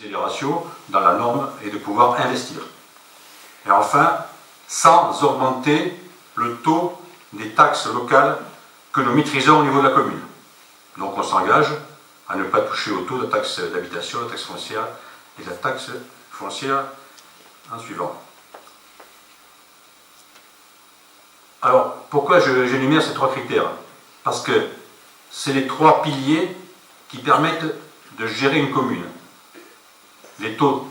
utiliser les ratios dans la norme et de pouvoir investir. Et enfin, sans augmenter le taux des taxes locales que nous maîtrisons au niveau de la commune. Donc on s'engage à ne pas toucher au taux de la taxe d'habitation, la taxe foncière et la taxe foncière en suivant. Alors, pourquoi j'énumère ces trois critères? Parce que c'est les trois piliers qui permettent de gérer une commune. Les taux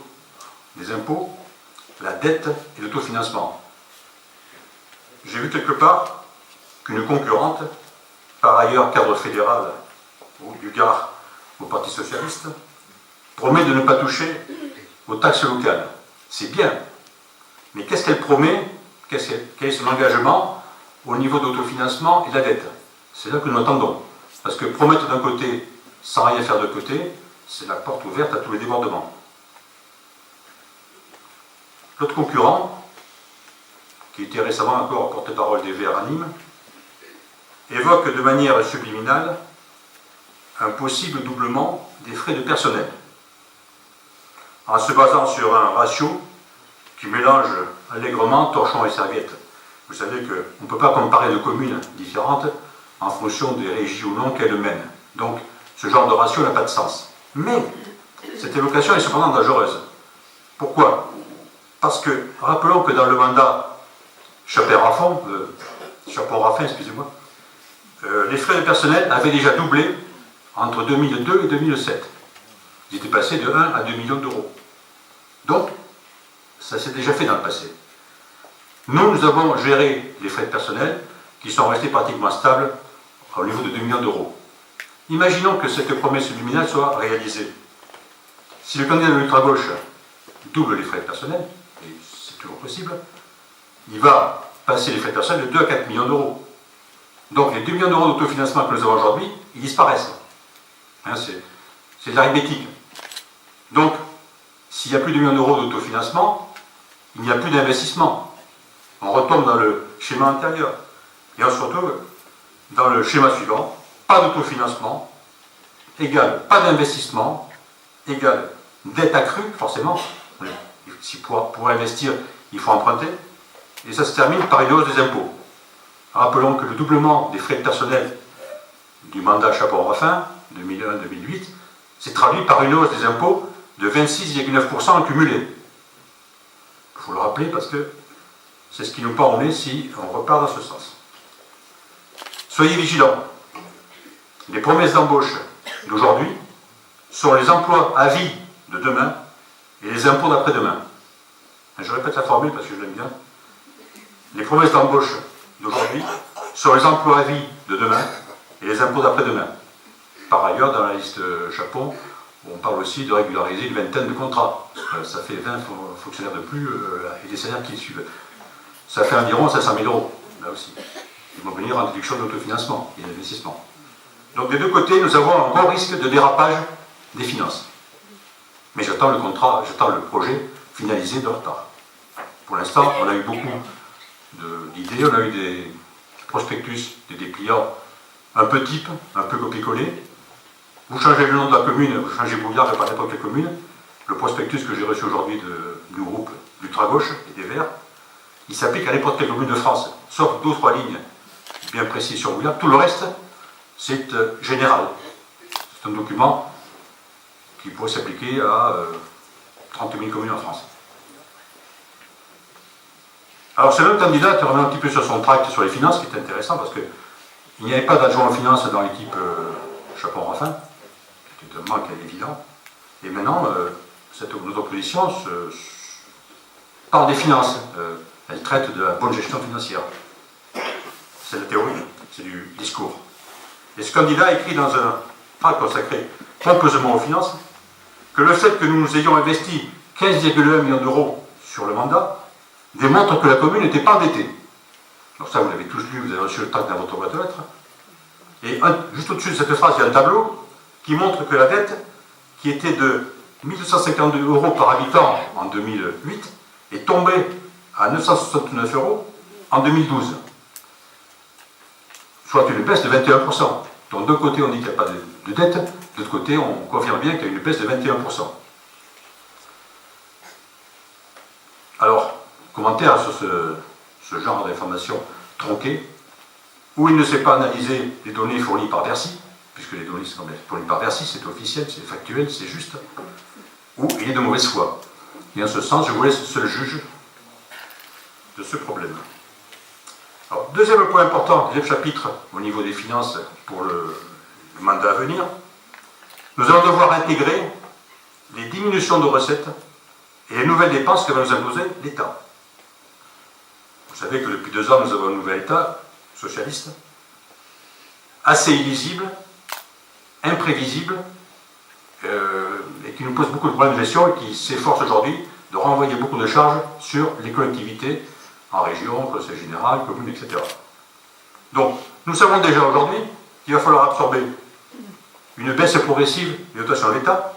des impôts, la dette et l'autofinancement. J'ai vu quelque part qu'une concurrente, par ailleurs cadre fédéral du Gard au Parti Socialiste, promet de ne pas toucher aux taxes locales. C'est bien, mais qu'est-ce qu'elle promet? Quel est son engagement au niveau d'autofinancement et de la dette? C'est là que nous attendons. Parce que promettre d'un côté sans rien faire de côté, c'est la porte ouverte à tous les débordements. L'autre concurrent, qui était récemment encore porte-parole des Verts à Nîmes, évoque de manière subliminale un possible doublement des frais de personnel, en se basant sur un ratio qui mélange allègrement torchons et serviettes. Vous savez qu'on ne peut pas comparer deux communes différentes en fonction des régies ou non qu'elles mènent. Donc, ce genre de ratio n'a pas de sens. Mais, cette évocation est cependant dangereuse. Pourquoi? Parce que, rappelons que dans le mandat Chapon-Raffin, excusez-moi, les frais de personnel avaient déjà doublé entre 2002 et 2007. Ils étaient passés de 1 à 2 millions d'euros. Donc, ça s'est déjà fait dans le passé. Nous avons géré les frais de personnel qui sont restés pratiquement stables au niveau de 2 millions d'euros. Imaginons que cette promesse subliminale soit réalisée. Si le candidat de l'ultra-gauche double les frais de personnel, et c'est toujours possible, il va passer les frais de personnel de 2 à 4 millions d'euros. Donc les 2 millions d'euros d'autofinancement que nous avons aujourd'hui, ils disparaissent. Hein, c'est de l'arithmétique. Donc, s'il n'y a plus de 2 millions d'euros d'autofinancement, il n'y a plus d'investissement. On retombe dans le schéma antérieur. Et on se retrouve dans le schéma suivant. Pas d'autofinancement, égale pas d'investissement, égale dette accrue, forcément. Si pour investir, il faut emprunter. Et ça se termine par une hausse des impôts. Rappelons que le doublement des frais de personnel du mandat Chapon-Raffin, 2001-2008, s'est traduit par une hausse des impôts de 26,9% en cumulé. Il faut le rappeler parce que c'est ce qui nous part au nez si on repart dans ce sens. Soyez vigilants. Les promesses d'embauche d'aujourd'hui sont les emplois à vie de demain et les impôts d'après-demain. Je répète la formule parce que je l'aime bien. Les promesses d'embauche d'aujourd'hui sont les emplois à vie de demain et les impôts d'après-demain. Par ailleurs, dans la liste Chapon, on parle aussi de régulariser une vingtaine de contrats. Ça fait 20 fonctionnaires de plus et des salaires qui suivent. Ça fait environ 500 000 euros, là aussi. Ils vont venir en déduction d'autofinancement et d'investissement. Donc des deux côtés, nous avons un gros risque de dérapage des finances. Mais j'attends le contrat, j'attends le projet finalisé de leur part. Pour l'instant, on a eu beaucoup d'idées, on a eu des prospectus, des dépliants un peu type, un peu copier-coller. Vous changez le nom de la commune, vous changez Bouillard, mais pas n'importe quelle commune. Le prospectus que j'ai reçu aujourd'hui du groupe d'ultra-gauche et des Verts, il s'applique à n'importe quelle commune de France, sauf 2 ou 3 lignes bien précises sur Bouillard. Tout le reste, c'est général. C'est un document qui pourrait s'appliquer à 30 000 communes en France. Alors ce même candidat te remet un petit peu sur son tract sur les finances, qui est intéressant parce qu'il n'y avait pas d'adjoint aux finances dans l'équipe Chapon-Raffin, qui était un manque évident. Et maintenant, notre opposition parle des finances. Elle traite de la bonne gestion financière. C'est la théorie, c'est du discours. Et ce candidat écrit dans un tract consacré pompeusement aux finances que le fait que nous ayons investi 15,1 millions d'euros sur le mandat démontre que la commune n'était pas endettée. Alors ça, vous l'avez tous lu, vous avez reçu le tract dans votre boîte aux lettres. Et juste au-dessus de cette phrase, il y a un tableau qui montre que la dette, qui était de 1 252 euros par habitant en 2008, est tombée à 969 euros en 2012. Soit une baisse de 21%. Donc d'un côté on dit qu'il n'y a pas de dette, de l'autre côté on confirme bien qu'il y a une baisse de 21%. commentaires sur ce genre d'informations tronquées, où il ne sait pas analyser les données fournies par Bercy, puisque les données sont fournies par Bercy, c'est officiel, c'est factuel, c'est juste, ou il est de mauvaise foi. Et en ce sens, je vous laisse seul juge de ce problème. Alors, deuxième point important, deuxième chapitre au niveau des finances pour le mandat à venir, nous allons devoir intégrer les diminutions de recettes et les nouvelles dépenses que va nous imposer l'État. Vous savez que depuis 2 ans, nous avons un nouvel État socialiste, assez illisible, imprévisible, et qui nous pose beaucoup de problèmes de gestion et qui s'efforce aujourd'hui de renvoyer beaucoup de charges sur les collectivités, en région, conseil général, communes, etc. Donc, nous savons déjà aujourd'hui qu'il va falloir absorber une baisse progressive des dotations de l'État.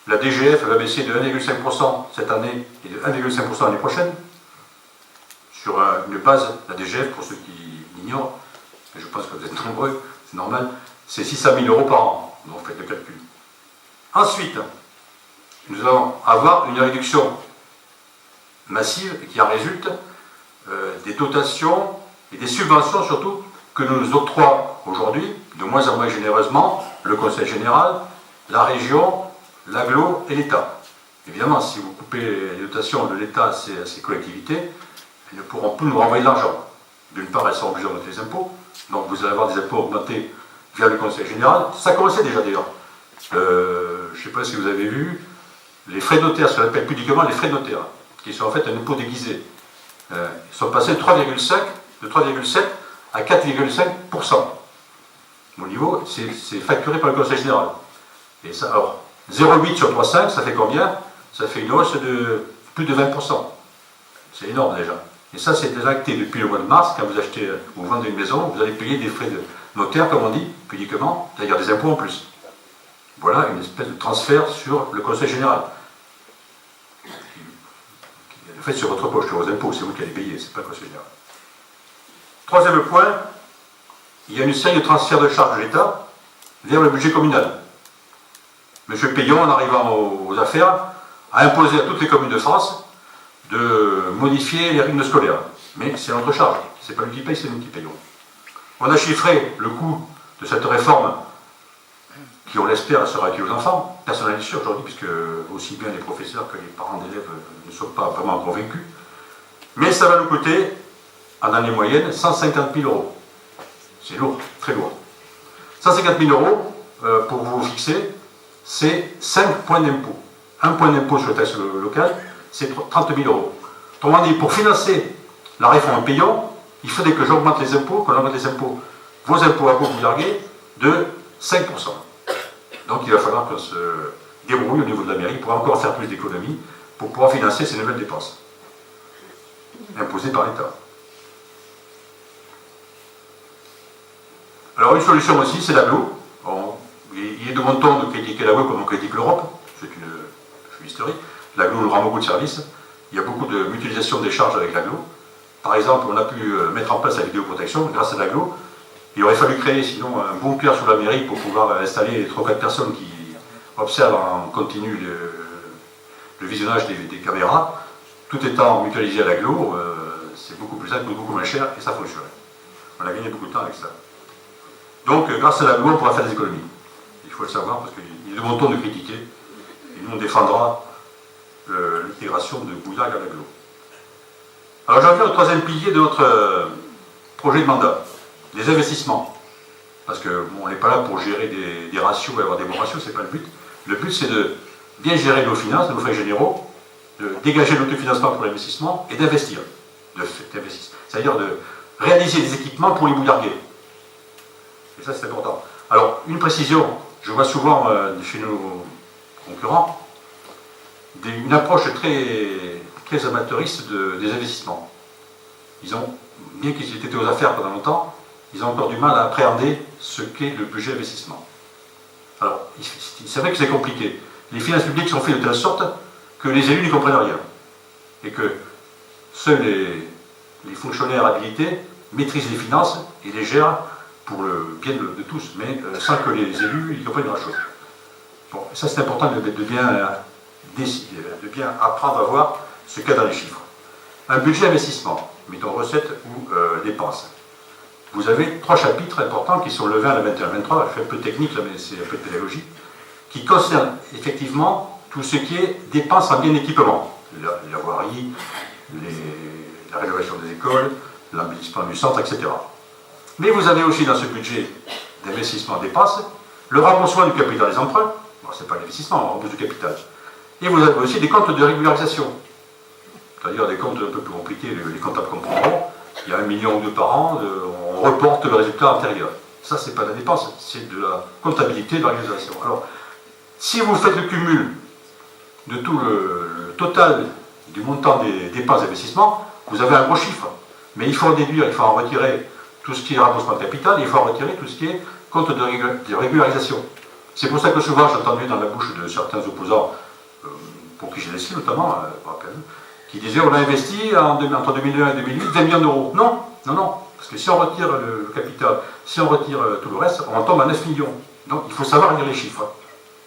La DGF va baisser de 1,5% cette année et de 1,5% l'année prochaine, sur une base, la DGF, pour ceux qui l'ignorent, et je pense que vous êtes nombreux, c'est normal, c'est 600 000 € par an, donc faites le calcul. Ensuite, nous allons avoir une réduction massive qui en résulte des dotations et des subventions surtout que nous octroie aujourd'hui, de moins en moins généreusement, le Conseil général, la région, l'agglo et l'État. Évidemment, si vous coupez les dotations de l'État à ces collectivités, elles ne pourront plus nous renvoyer de l'argent. D'une part, elles sont obligées d'augmenter les impôts, donc vous allez avoir des impôts augmentés via le Conseil général. Ça commençait déjà d'ailleurs. Je ne sais pas si vous avez vu, les frais de notaire, ce qu'on appelle pudiquement les frais de notaire, qui sont en fait un impôt déguisé. Ils sont passés de 3,7 à 4,5%. Au niveau, c'est facturé par le Conseil général. Et ça, alors, 0,8 sur 3,5, ça fait combien? Ça fait une hausse de plus de 20%. C'est énorme déjà. Et ça, c'est acté depuis le mois de mars. Quand vous achetez ou vous vendez une maison, vous allez payer des frais de notaire, comme on dit, pudiquement, c'est-à-dire des impôts en plus. Voilà une espèce de transfert sur le Conseil général. En fait, sur votre poche, sur vos impôts, c'est vous qui allez payer, c'est pas le Conseil général. Troisième point, il y a une série de transferts de charges de l'État vers le budget communal. M. Payon, en arrivant aux affaires, a imposé à toutes les communes de France de modifier les rythmes scolaires. Mais c'est notre charge. C'est pas lui qui paye, c'est nous qui payons. On a chiffré le coût de cette réforme qui, on l'espère, sera utile aux enfants. Personne n'est sûr aujourd'hui, puisque aussi bien les professeurs que les parents d'élèves ne sont pas vraiment convaincus. Mais ça va nous coûter, en année moyenne, 150 000 €. C'est lourd, très lourd. 150 000 €, pour vous fixer, c'est 5 points d'impôt. Un point d'impôt sur le taxe local, c'est 30 000 €. Autrement dit, pour financer la réforme Payon, il faudrait que j'augmente les impôts, qu'on augmente les impôts, vos impôts à vous larguer, de 5%. Donc il va falloir qu'on se débrouille au niveau de la mairie pour encore faire plus d'économies, pour pouvoir financer ces nouvelles dépenses, imposées par l'État. Alors une solution aussi, c'est l'agglo. Il est de mon temps de critiquer l'agglo comme on critique l'Europe, c'est une historique. L'agglo nous rend beaucoup de services. Il y a beaucoup de mutualisation des charges avec l'agglo. Par exemple, on a pu mettre en place la vidéoprotection grâce à l'agglo. Il aurait fallu créer sinon un bunker sous la mairie pour pouvoir installer 3 ou 4 personnes qui observent en continu le visionnage des caméras. Tout étant mutualisé à l'agglo, c'est beaucoup plus simple, beaucoup moins cher et ça fonctionne. On a gagné beaucoup de temps avec ça. Donc, grâce à l'agglo, on pourra faire des économies. Il faut le savoir parce qu'il est de mon ton de critiquer. Et nous, on défendra l'intégration de Bouillargues à l'agglo. Alors, j'en viens au troisième pilier de notre projet de mandat, les investissements. Parce que bon, on n'est pas là pour gérer des ratios et avoir des bons ratios, c'est pas le but. Le but, c'est de bien gérer nos finances, nos frais généraux, de dégager l'autofinancement pour l'investissement et d'investir. C'est-à-dire de réaliser des équipements pour les bouillarguer. Et ça, c'est important. Alors, une précision, je vois souvent chez nos concurrents une approche très amateuriste des investissements. Ils ont, bien qu'ils aient été aux affaires pendant longtemps, ils ont encore du mal à appréhender ce qu'est le budget investissement. Alors, c'est vrai que c'est compliqué. Les finances publiques sont faites de telle sorte que les élus n'y comprennent rien. Et que seuls les fonctionnaires habilités maîtrisent les finances et les gèrent pour le bien de tous, mais sans que les élus y comprennent grand-chose. Bon, ça c'est important de bien apprendre à voir ce qu'il y a dans les chiffres. un budget investissement, mettons recettes ou dépenses. Vous avez 3 chapitres importants qui sont le 20, le 21, le 23, je fais un peu technique là, mais c'est un peu de pédagogie, qui concernent effectivement tout ce qui est dépenses en bien d'équipement, la voirie, la rénovation des écoles, l'embellissement du centre, etc. Mais vous avez aussi dans ce budget d'investissement dépenses le remboursement du capital des emprunts, bon, ce n'est pas l'investissement, on rembourse du capital, et vous avez aussi des comptes de régularisation, c'est-à-dire des comptes un peu plus compliqués, les comptables comprendront, il y a 1 million ou 2 par an, on reporte le résultat antérieur. Ça, c'est pas de la dépense, c'est de la comptabilité de la régularisation. Alors, si vous faites le cumul de tout le total du montant des dépenses d'investissement, vous avez un gros chiffre. Mais il faut en déduire, il faut en retirer tout ce qui est remboursement de capital, et il faut en retirer tout ce qui est compte de régularisation. C'est pour ça que souvent j'ai entendu dans la bouche de certains opposants, pour qui j'ai laissé notamment, qui disaient on a investi entre 2001 et 2008 20 millions d'euros. Non, non, non. Parce que si on retire le capital, si on retire tout le reste, on tombe à 9 millions. Donc il faut savoir lire les chiffres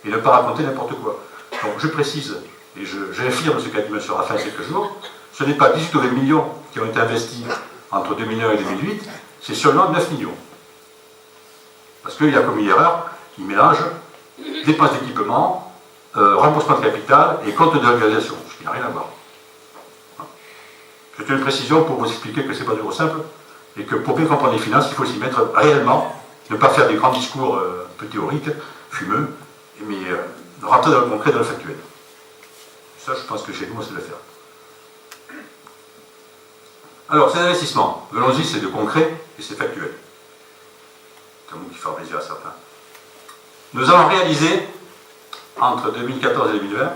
et ne pas raconter n'importe quoi. Donc je précise, et j'affirme ce qu'a dit M. Raffin il y a quelques jours, ce n'est pas 18 ou 20 millions qui ont été investis entre 2001 et 2008, c'est seulement 9 millions. Parce qu'il a commis erreur, il mélange dépenses d'équipement, remboursement de capital et compte de régularisation, ce qui n'a rien à voir. C'est une précision pour vous expliquer que ce n'est pas du tout simple et que pour bien comprendre les finances, il faut s'y mettre réellement, ne pas faire des grands discours un peu théoriques, fumeux, mais rentrer dans le concret, dans le factuel. Ça, je pense que chez nous, on sait le faire. Alors, ces investissements, venons-y, c'est de concret et c'est factuel. C'est un mot qui fait plaisir à certains. Nous avons réalisé, entre 2014 et 2020,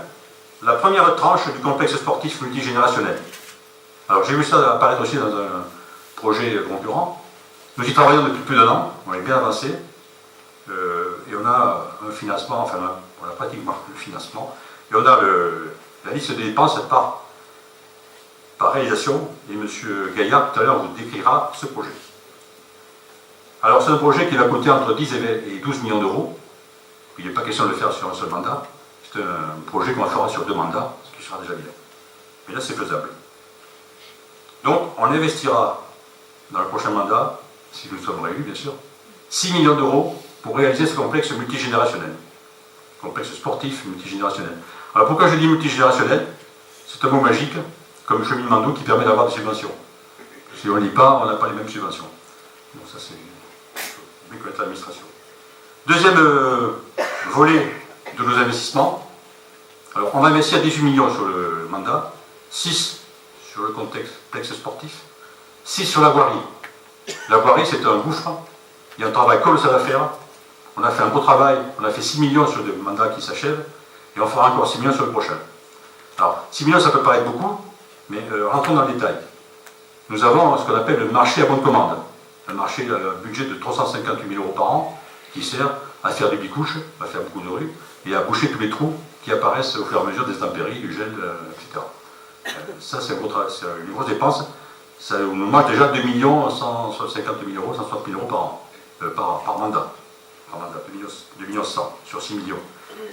la première tranche du complexe sportif multigénérationnel. Alors, j'ai vu ça apparaître aussi dans un projet concurrent. Nous y travaillons depuis plus d'1 an, on est bien avancé, et on a un financement, enfin, on a pratiquement le financement, et on a la liste des dépenses par réalisation, et M. Gaillard, tout à l'heure, vous décrira ce projet. Alors, c'est un projet qui va coûter entre 10 et 12 millions d'euros. Il n'est pas question de le faire sur un seul mandat. C'est un projet qu'on fera sur 2 mandats, ce qui sera déjà bien. Mais là, c'est faisable. Donc, on investira dans le prochain mandat, si nous sommes réélus, bien sûr, 6 millions d'euros pour réaliser ce complexe multigénérationnel. Complexe sportif multigénérationnel. Alors, pourquoi je dis multigénérationnel? C'est un mot magique, comme cheminement d'eau qui permet d'avoir des subventions. Si on ne lit pas, on n'a pas les mêmes subventions. Donc ça, c'est bien connaître l'administration. Deuxième volet de nos investissements. Alors, on va investir 18 millions sur le mandat, 6 sur le complexe sportif, 6 sur la voirie. La voirie, c'est un gouffre. Il y a un travail colossal à faire. On a fait un beau travail. On a fait 6 millions sur le mandat qui s'achève. Et on fera encore 6 millions sur le prochain. Alors, 6 millions, ça peut paraître beaucoup, mais rentrons dans le détail. Nous avons ce qu'on appelle le marché à bonne commande. Un marché à un budget de 358 000 euros par an, qui sert à faire des bicouches, à faire beaucoup de rues, et à boucher tous les trous qui apparaissent au fur et à mesure des intempéries, du gel, etc. Ça, c'est une grosse dépense. Ça nous marque déjà 2 150 000 euros, 160 000 euros par an, par mandat. Par mandat, 2 millions 100 sur 6 millions.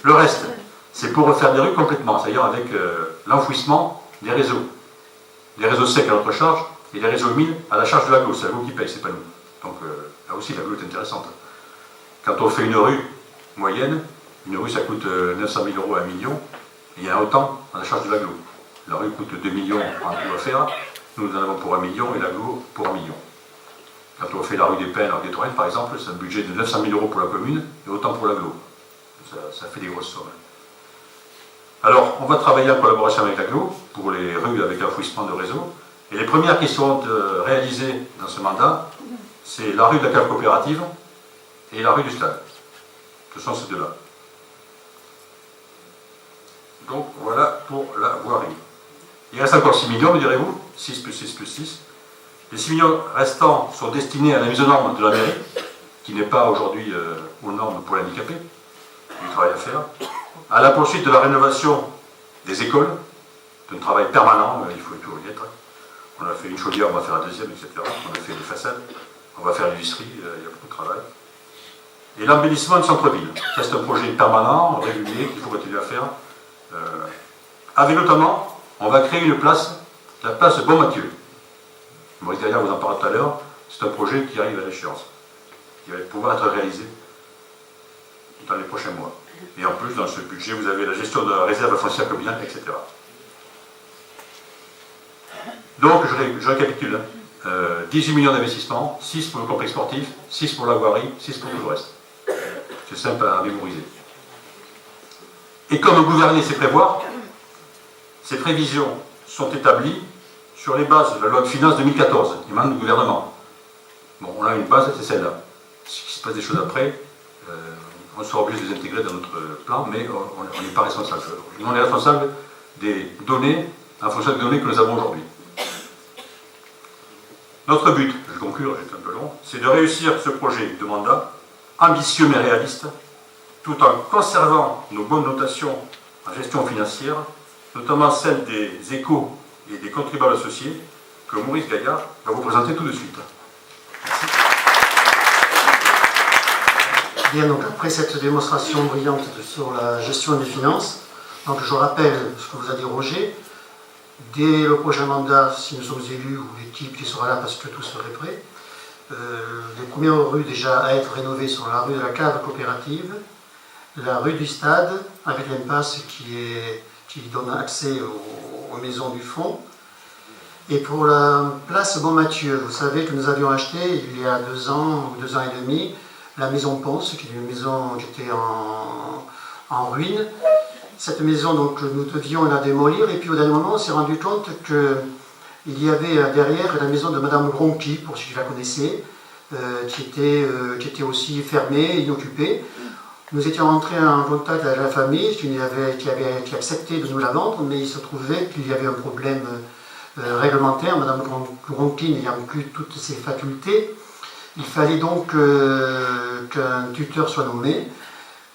Le reste, c'est pour refaire des rues complètement, c'est-à-dire avec l'enfouissement des réseaux. Les réseaux secs à notre charge et les réseaux humides à la charge de l'aglo. C'est l'aglo qui paye, c'est pas nous. Donc là aussi, l'aglo est intéressante. Quand on fait une rue moyenne, une rue ça coûte 900 000 euros à 1 million, et il y a autant à la charge de l'aglo. La rue coûte 2 millions en tout à faire, nous en avons pour 1 million et l'aglo pour 1 million. Quand on fait la rue des Pins, des Torrents par exemple, c'est un budget de 900 000 euros pour la commune et autant pour l'aglo. Ça fait des grosses sommes. Alors, on va travailler en collaboration avec l'aglo pour les rues avec enfouissement de réseau. Et les premières qui seront réalisées dans ce mandat, c'est la rue de la cave coopérative et la rue du stade. Ce sont ces deux-là. Donc, voilà pour la voirie. Il reste encore 6 millions, me direz-vous, 6 plus 6 plus 6. Les 6 millions restants sont destinés à la mise aux normes de la mairie, qui n'est pas aujourd'hui aux normes pour l'handicapé. Il y a du travail à faire. À la poursuite de la rénovation des écoles, c'est un travail permanent, il faut toujours y être. On a fait une chaudière, on va faire la deuxième, etc. On a fait des façades, on va faire l'industrie, il y a beaucoup de travail. Et l'embellissement du centre-ville, ça c'est un projet permanent, régulier, qu'il faut continuer à faire. Avec notamment, on va créer une place La place Bon-Mathieu. Maurice Gaillard vous en parlera tout à l'heure. C'est un projet qui arrive à l'échéance, qui va pouvoir être réalisé dans les prochains mois. Et en plus, dans ce budget, vous avez la gestion de la réserve foncière communale, etc. Donc, je récapitule. 18 millions d'investissements, 6 pour le complexe sportif, 6 pour la voirie, 6 pour tout le reste. C'est simple à mémoriser. Et comme gouverner, c'est prévoir, ces prévisions sont établies sur les bases de la loi de finances 2014, qui émane du gouvernement. Bon, on a une base, c'est celle-là. S'il se passe des choses après, on sera obligé de les intégrer dans notre plan, mais on n'est pas responsable. On est responsable des données, en fonction des données que nous avons aujourd'hui. Notre but, je vais conclure, c'est un peu long, c'est de réussir ce projet de mandat, ambitieux mais réaliste, tout en conservant nos bonnes notations en gestion financière, notamment celles des échos et des contribuables associés, que Maurice Gaillard va vous présenter tout de suite. Merci. Bien, donc après cette démonstration brillante sur la gestion des finances, donc je rappelle ce que vous a dit Roger. Dès le prochain mandat, si nous sommes élus, ou l'équipe qui sera là parce que tout serait prêt, les premières rues déjà à être rénovées sont la rue de la Cave coopérative, la rue du Stade, avec l'impasse qui donne accès aux maisons du fond. Et pour la place Bon-Mathieu, vous savez que nous avions acheté il y a 2 ans ou 2 ans et demi la maison Ponce, qui est une maison qui était en ruine. Cette maison, donc, nous devions la démolir, et puis au dernier moment, on s'est rendu compte qu'il y avait derrière la maison de Madame Ronqui, pour ceux qui la connaissaient, qui était aussi fermée, inoccupée. Nous étions entrés en contact avec la famille qui acceptait de nous la vendre, mais il se trouvait qu'il y avait un problème réglementaire, Madame Ronqui n'ayant plus toutes ses facultés. Il fallait donc qu'un tuteur soit nommé.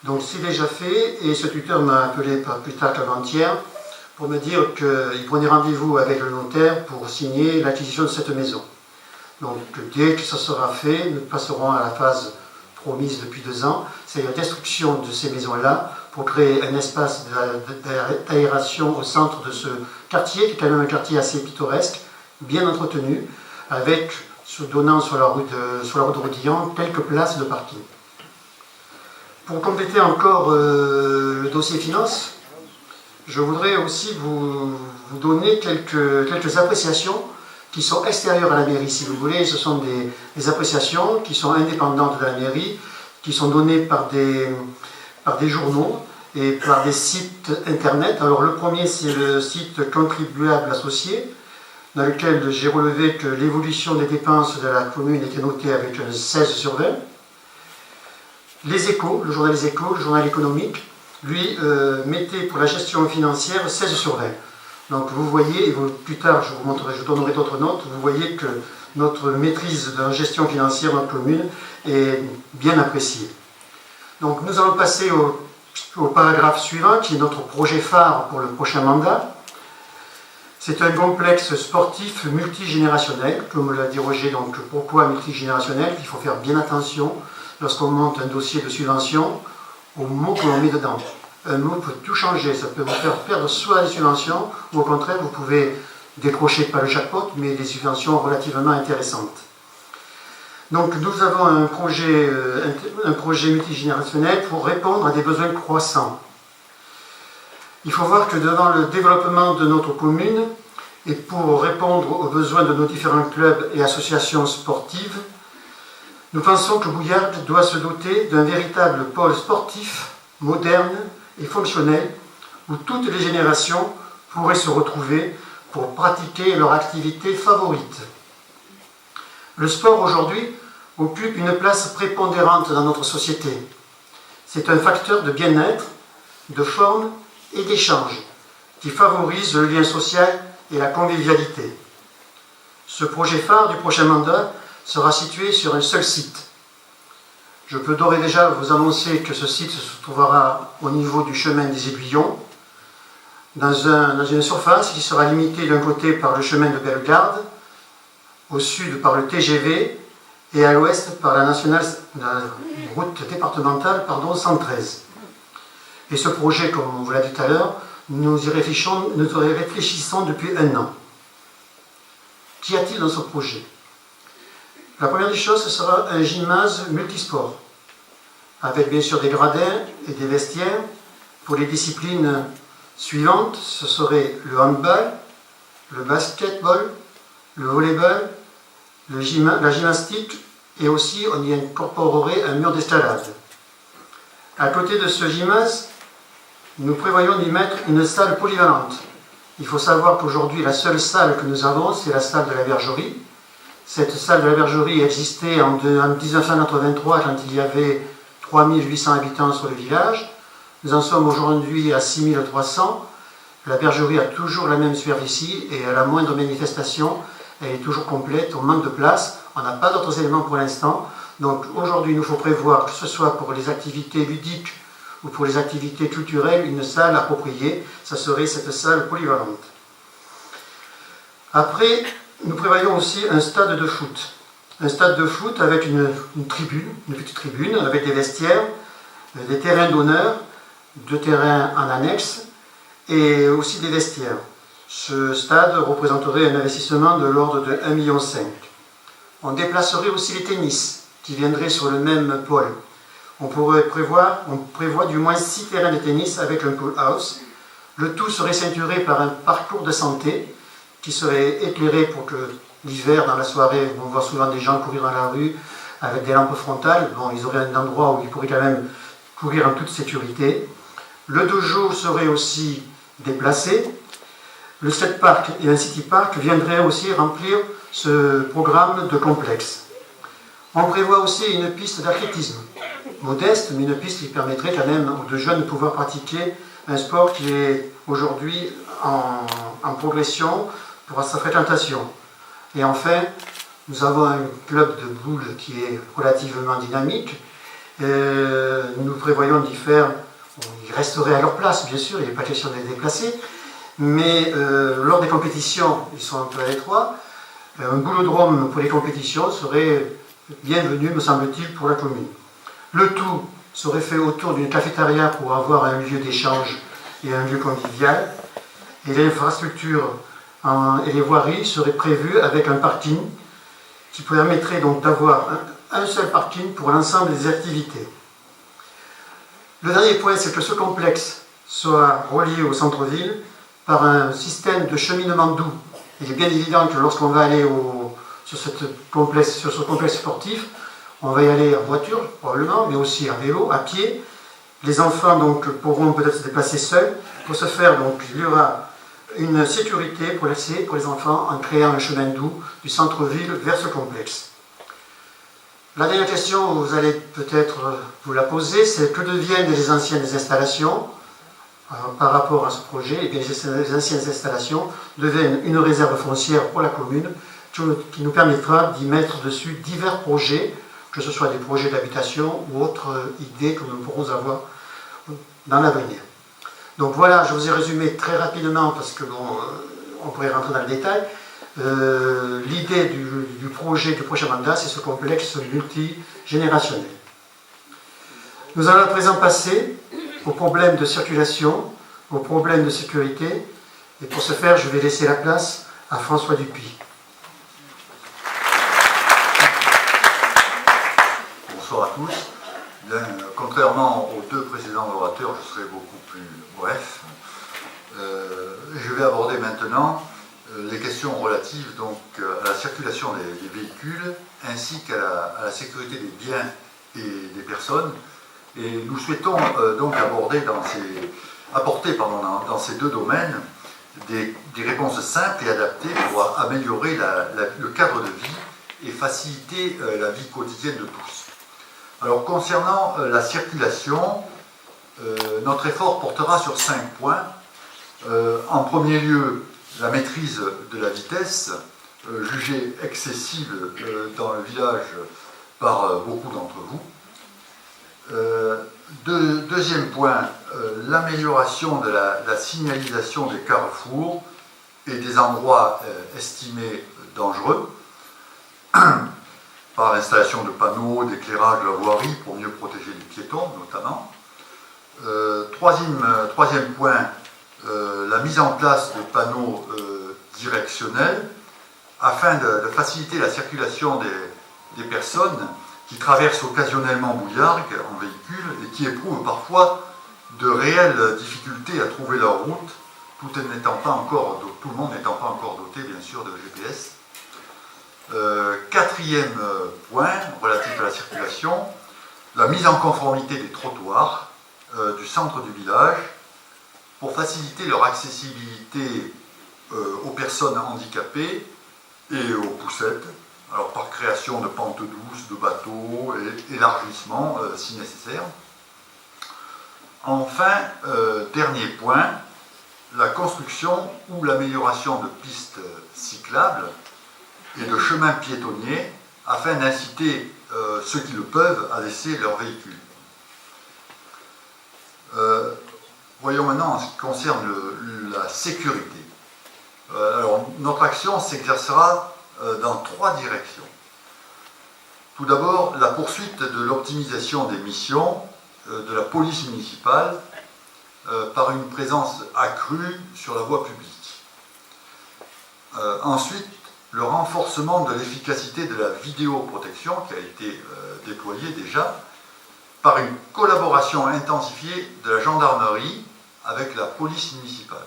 Donc c'est déjà fait, et ce tuteur m'a appelé pas plus tard qu'avant-hier pour me dire qu'il prenait rendez-vous avec le notaire pour signer l'acquisition de cette maison. Donc dès que ça sera fait, nous passerons à la phase promise depuis 2 ans, c'est la destruction de ces maisons-là pour créer un espace d'aération au centre de ce quartier, qui est quand même un quartier assez pittoresque, bien entretenu, avec, se donnant sur la route de Rodillan, quelques places de parking. Pour compléter encore le dossier finance, je voudrais aussi vous donner quelques appréciations qui sont extérieures à la mairie, si vous voulez. Ce sont des appréciations qui sont indépendantes de la mairie, qui sont données par des journaux et par des sites internet. Alors le premier, c'est le site Contribuables Associés, dans lequel j'ai relevé que l'évolution des dépenses de la commune était notée avec un 16/20. Les Échos, le journal Les Échos, le journal économique, lui mettait pour la gestion financière 16/20. Donc vous voyez, et plus tard je donnerai d'autres notes, vous voyez que notre maîtrise de la gestion financière de notre commune est bien appréciée. Donc nous allons passer au paragraphe suivant, qui est notre projet phare pour le prochain mandat. C'est un complexe sportif multigénérationnel, comme l'a dit Roger. Donc pourquoi multigénérationnel? Il faut faire bien attention lorsqu'on monte un dossier de subvention aux mots que l'on met dedans. Un mot peut tout changer, ça peut vous faire perdre soit les subventions, ou au contraire vous pouvez décrocher pas le jackpot, mais des subventions relativement intéressantes. Donc nous avons un projet multigénérationnel pour répondre à des besoins croissants. Il faut voir que devant le développement de notre commune, et pour répondre aux besoins de nos différents clubs et associations sportives, nous pensons que Bouillargues doit se doter d'un véritable pôle sportif, moderne et fonctionnel, où toutes les générations pourraient se retrouver pour pratiquer leur activité favorite. Le sport aujourd'hui occupe une place prépondérante dans notre société. C'est un facteur de bien-être, de forme et d'échange qui favorise le lien social et la convivialité. Ce projet phare du prochain mandat sera situé sur un seul site. Je peux d'ores et déjà vous annoncer que ce site se trouvera au niveau du chemin des Aiguillons, dans une surface qui sera limitée d'un côté par le chemin de Bellegarde, au sud par le TGV et à l'ouest par la route départementale 113. Et ce projet, comme on vous l'a dit tout à l'heure, nous y réfléchissons depuis 1 an. Qu'y a-t-il dans ce projet? La première des choses, ce sera un gymnase multisport, avec bien sûr des gradins et des vestiaires. Pour les disciplines suivantes, ce serait le handball, le basketball, le volleyball, la gymnastique, et aussi on y incorporerait un mur d'escalade. À côté de ce gymnase, nous prévoyons d'y mettre une salle polyvalente. Il faut savoir qu'aujourd'hui, la seule salle que nous avons, c'est la salle de la Bergerie. Cette salle de la Bergerie existait en 1983, quand il y avait 3800 habitants sur le village. Nous en sommes aujourd'hui à 6300. La Bergerie a toujours la même superficie et à la moindre manifestation, elle est toujours complète, on manque de place. On n'a pas d'autres éléments pour l'instant. Donc aujourd'hui, il nous faut prévoir, que ce soit pour les activités ludiques ou pour les activités culturelles, une salle appropriée. Ça serait cette salle polyvalente. Après, nous prévoyons aussi un stade de foot. Un stade de foot avec une tribune, une petite tribune, avec des vestiaires, des terrains d'honneur, 2 terrains en annexe, et aussi des vestiaires. Ce stade représenterait un investissement de l'ordre de 1,5 million. On déplacerait aussi les tennis, qui viendraient sur le même pôle. On prévoit du moins 6 terrains de tennis avec un pool house. Le tout serait ceinturé par un parcours de santé qui serait éclairé pour que l'hiver, dans la soirée, on voit souvent des gens courir dans la rue avec des lampes frontales. Bon, ils auraient un endroit où ils pourraient quand même courir en toute sécurité. Le dojo serait aussi déplacé. Le skate park et un city park viendraient aussi remplir ce programme de complexe. On prévoit aussi une piste d'athlétisme, modeste, mais une piste qui permettrait quand même aux jeunes de pouvoir pratiquer un sport qui est aujourd'hui en progression pour sa fréquentation. Et enfin, nous avons un club de boules qui est relativement dynamique. Nous prévoyons d'y faire, ils resteraient à leur place, bien sûr, il n'est pas question de les déplacer, mais lors des compétitions, ils sont un peu à l'étroit. Un boulodrome pour les compétitions serait bienvenu, me semble-t-il, pour la commune. Le tout serait fait autour d'une cafétéria pour avoir un lieu d'échange et un lieu convivial. Et l'infrastructure et les voiries seraient prévues avec un parking qui permettrait donc d'avoir un seul parking pour l'ensemble des activités. Le dernier point, c'est que ce complexe soit relié au centre-ville par un système de cheminement doux. Il est bien évident que lorsqu'on va aller sur ce complexe sportif, on va y aller en voiture, probablement, mais aussi en vélo, à pied. Les enfants donc, pourront peut-être se déplacer seuls. Pour ce faire, donc, il y aura une sécurité pour les enfants en créant un chemin doux du centre-ville vers ce complexe. La dernière question, vous allez peut-être vous la poser, c'est que deviennent les anciennes installations par rapport à ce projet? Et bien, les anciennes installations deviennent une réserve foncière pour la commune qui nous permettra d'y mettre dessus divers projets, que ce soit des projets d'habitation ou autres idées que nous pourrons avoir dans l'avenir. Donc voilà, je vous ai résumé très rapidement parce que bon, on pourrait rentrer dans le détail. L'idée du projet du prochain mandat, c'est ce complexe multigénérationnel. Nous allons à présent passer aux problèmes de circulation, aux problèmes de sécurité. Et pour ce faire, je vais laisser la place à François Dupuis. Bonsoir à tous. Bien, contrairement aux 2 précédents orateurs, je serai beaucoup plus bref. Je vais aborder maintenant les questions relatives donc, à la circulation des véhicules ainsi qu'à la sécurité des biens et des personnes. Et nous souhaitons donc apporter dans ces 2 domaines des réponses simples et adaptées pour améliorer le cadre de vie et faciliter la vie quotidienne de tous. Alors concernant la circulation, notre effort portera sur 5 points. En premier lieu, la maîtrise de la vitesse, jugée excessive dans le village par beaucoup d'entre vous. Deuxième point, l'amélioration de la signalisation des carrefours et des endroits estimés dangereux, par l'installation de panneaux, d'éclairage de la voirie pour mieux protéger les piétons notamment. Troisième point, la mise en place de panneaux directionnels afin de faciliter la circulation des personnes qui traversent occasionnellement Bouillargues en véhicule et qui éprouvent parfois de réelles difficultés à trouver leur route, tout le monde n'étant pas encore doté, bien sûr, de GPS. Quatrième point relatif à la circulation, la mise en conformité des trottoirs du centre du village pour faciliter leur accessibilité aux personnes handicapées et aux poussettes, alors par création de pentes douces, de bateaux et élargissement si nécessaire. Enfin, dernier point, la construction ou l'amélioration de pistes cyclables et de chemins piétonniers afin d'inciter ceux qui le peuvent à laisser leur véhicule. Voyons maintenant en ce qui concerne la sécurité. Alors, notre action s'exercera dans 3 directions. Tout d'abord, la poursuite de l'optimisation des missions de la police municipale par une présence accrue sur la voie publique. Ensuite, le renforcement de l'efficacité de la vidéoprotection qui a été déployée déjà par une collaboration intensifiée de la gendarmerie avec la police municipale.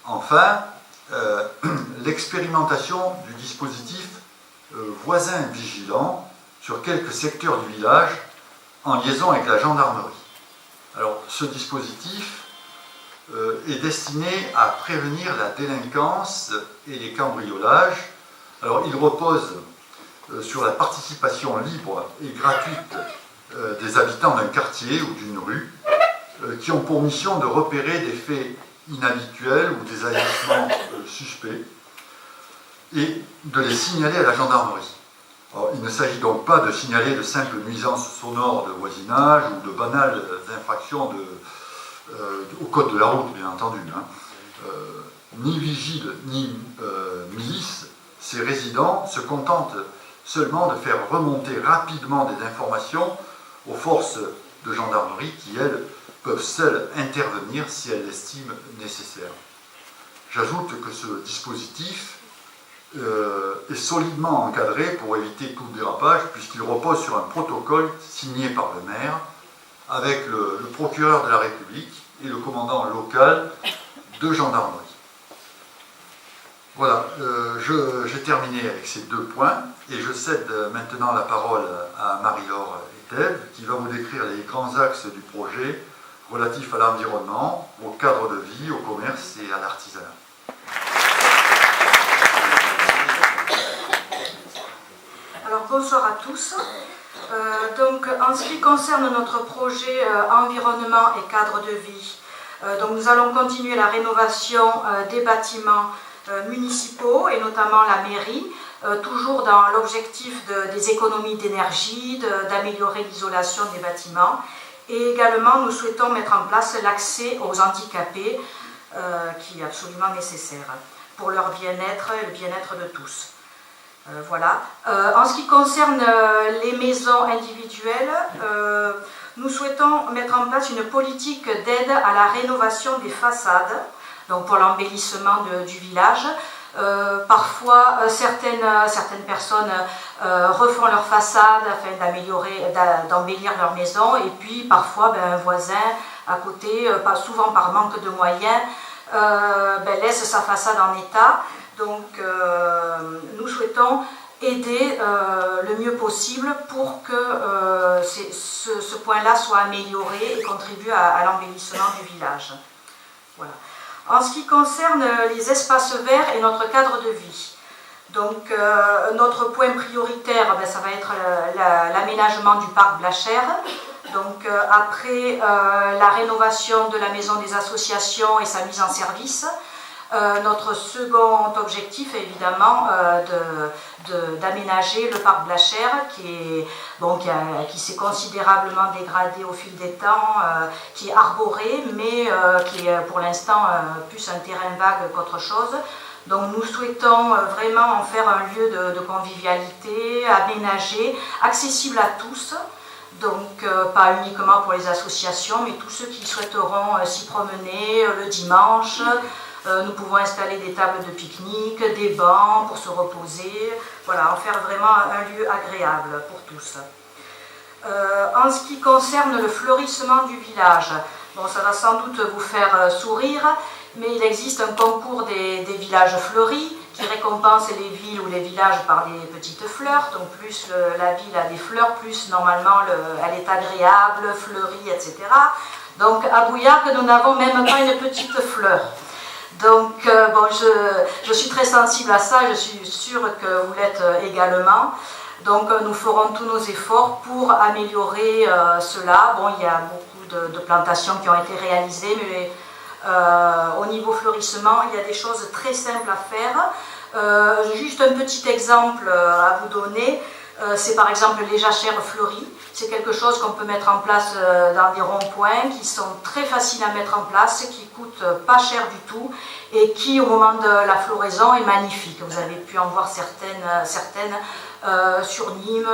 Enfin, l'expérimentation du dispositif voisin vigilant sur quelques secteurs du village en liaison avec la gendarmerie. Alors, ce dispositif est destiné à prévenir la délinquance et les cambriolages. Alors, il repose sur la participation libre et gratuite des habitants d'un quartier ou d'une rue qui ont pour mission de repérer des faits inhabituels ou des agissements suspects et de les signaler à la gendarmerie. Alors, il ne s'agit donc pas de signaler de simples nuisances sonores de voisinage ou de banales infractions au code de la route, bien entendu. Ni vigile ni milice, ces résidents se contentent seulement de faire remonter rapidement des informations aux forces de gendarmerie qui, elles, peuvent seules intervenir si elles l'estiment nécessaire. J'ajoute que ce dispositif est solidement encadré pour éviter tout dérapage puisqu'il repose sur un protocole signé par le maire avec le procureur de la République et le commandant local de gendarmerie. Voilà, j'ai terminé avec ces 2 points et je cède maintenant la parole à Marie-Laure Etève qui va vous décrire les grands axes du projet relatif à l'environnement, au cadre de vie, au commerce et à l'artisanat. Alors bonsoir à tous. Donc en ce qui concerne notre projet environnement et cadre de vie, donc nous allons continuer la rénovation des bâtiments municipaux et notamment la mairie, toujours dans l'objectif des économies d'énergie, d'améliorer l'isolation des bâtiments. Et également, nous souhaitons mettre en place l'accès aux handicapés, qui est absolument nécessaire pour leur bien-être et le bien-être de tous. Voilà. En ce qui concerne les maisons individuelles, nous souhaitons mettre en place une politique d'aide à la rénovation des façades, donc pour l'embellissement du village. Parfois, certaines personnes refont leur façade afin d'embellir leur maison, et puis parfois un voisin à côté, souvent par manque de moyens, laisse sa façade en état. Donc nous souhaitons aider le mieux possible pour que ce point-là soit amélioré et contribue à l'embellissement du village. Voilà. En ce qui concerne les espaces verts et notre cadre de vie, donc notre point prioritaire, ça va être l'aménagement du parc Blachère. Donc après la rénovation de la maison des associations et sa mise en service, notre second objectif est évidemment d'aménager le parc Blachère qui s'est considérablement dégradé au fil des temps, qui est arboré mais qui est pour l'instant plus un terrain vague qu'autre chose. Donc nous souhaitons vraiment en faire un lieu de convivialité, aménagé, accessible à tous. Donc pas uniquement pour les associations mais tous ceux qui souhaiteront s'y promener le dimanche, Nous pouvons installer des tables de pique-nique, des bancs pour se reposer, voilà, en faire vraiment un lieu agréable pour tous. En ce qui concerne le fleurissement du village, bon, ça va sans doute vous faire sourire, mais il existe un concours des villages fleuris qui récompense les villes ou les villages par des petites fleurs. Donc plus la ville a des fleurs, plus normalement elle est agréable, fleurie, etc. Donc à Bouillargues, nous n'avons même pas une petite fleur. Donc bon, je suis très sensible à ça, je suis sûre que vous l'êtes également. Donc nous ferons tous nos efforts pour améliorer cela. Bon, il y a beaucoup de plantations qui ont été réalisées, mais au niveau fleurissement, il y a des choses très simples à faire. Juste un petit exemple à vous donner, c'est par exemple les jachères fleuries. C'est quelque chose qu'on peut mettre en place dans des ronds-points qui sont très faciles à mettre en place, qui ne coûtent pas cher du tout et qui, au moment de la floraison, est magnifique. Vous avez pu en voir certaines sur Nîmes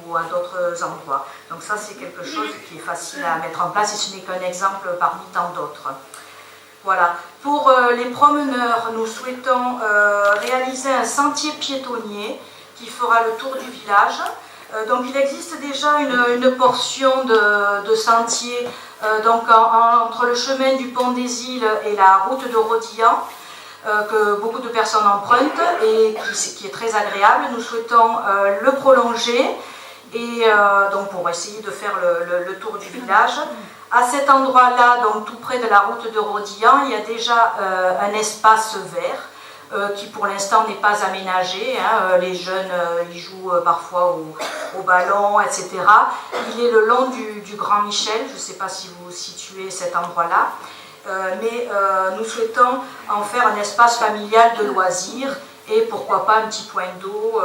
ou à d'autres endroits. Donc ça, c'est quelque chose qui est facile à mettre en place et ce n'est qu'un exemple parmi tant d'autres. Voilà. Pour les promeneurs, nous souhaitons réaliser un sentier piétonnier qui fera le tour du village. Donc il existe déjà une portion de sentier donc entre le chemin du Pont des Îles et la route de Rodillan que beaucoup de personnes empruntent et qui est très agréable. Nous souhaitons le prolonger et donc pour essayer de faire le tour du village. À cet endroit-là, donc tout près de la route de Rodillan, il y a déjà un espace vert qui pour l'instant n'est pas aménagé. Hein. Les jeunes y jouent parfois au ballon, etc. Il est le long du Grand Michel, je ne sais pas si vous situez cet endroit-là, mais nous souhaitons en faire un espace familial de loisirs et pourquoi pas un petit point d'eau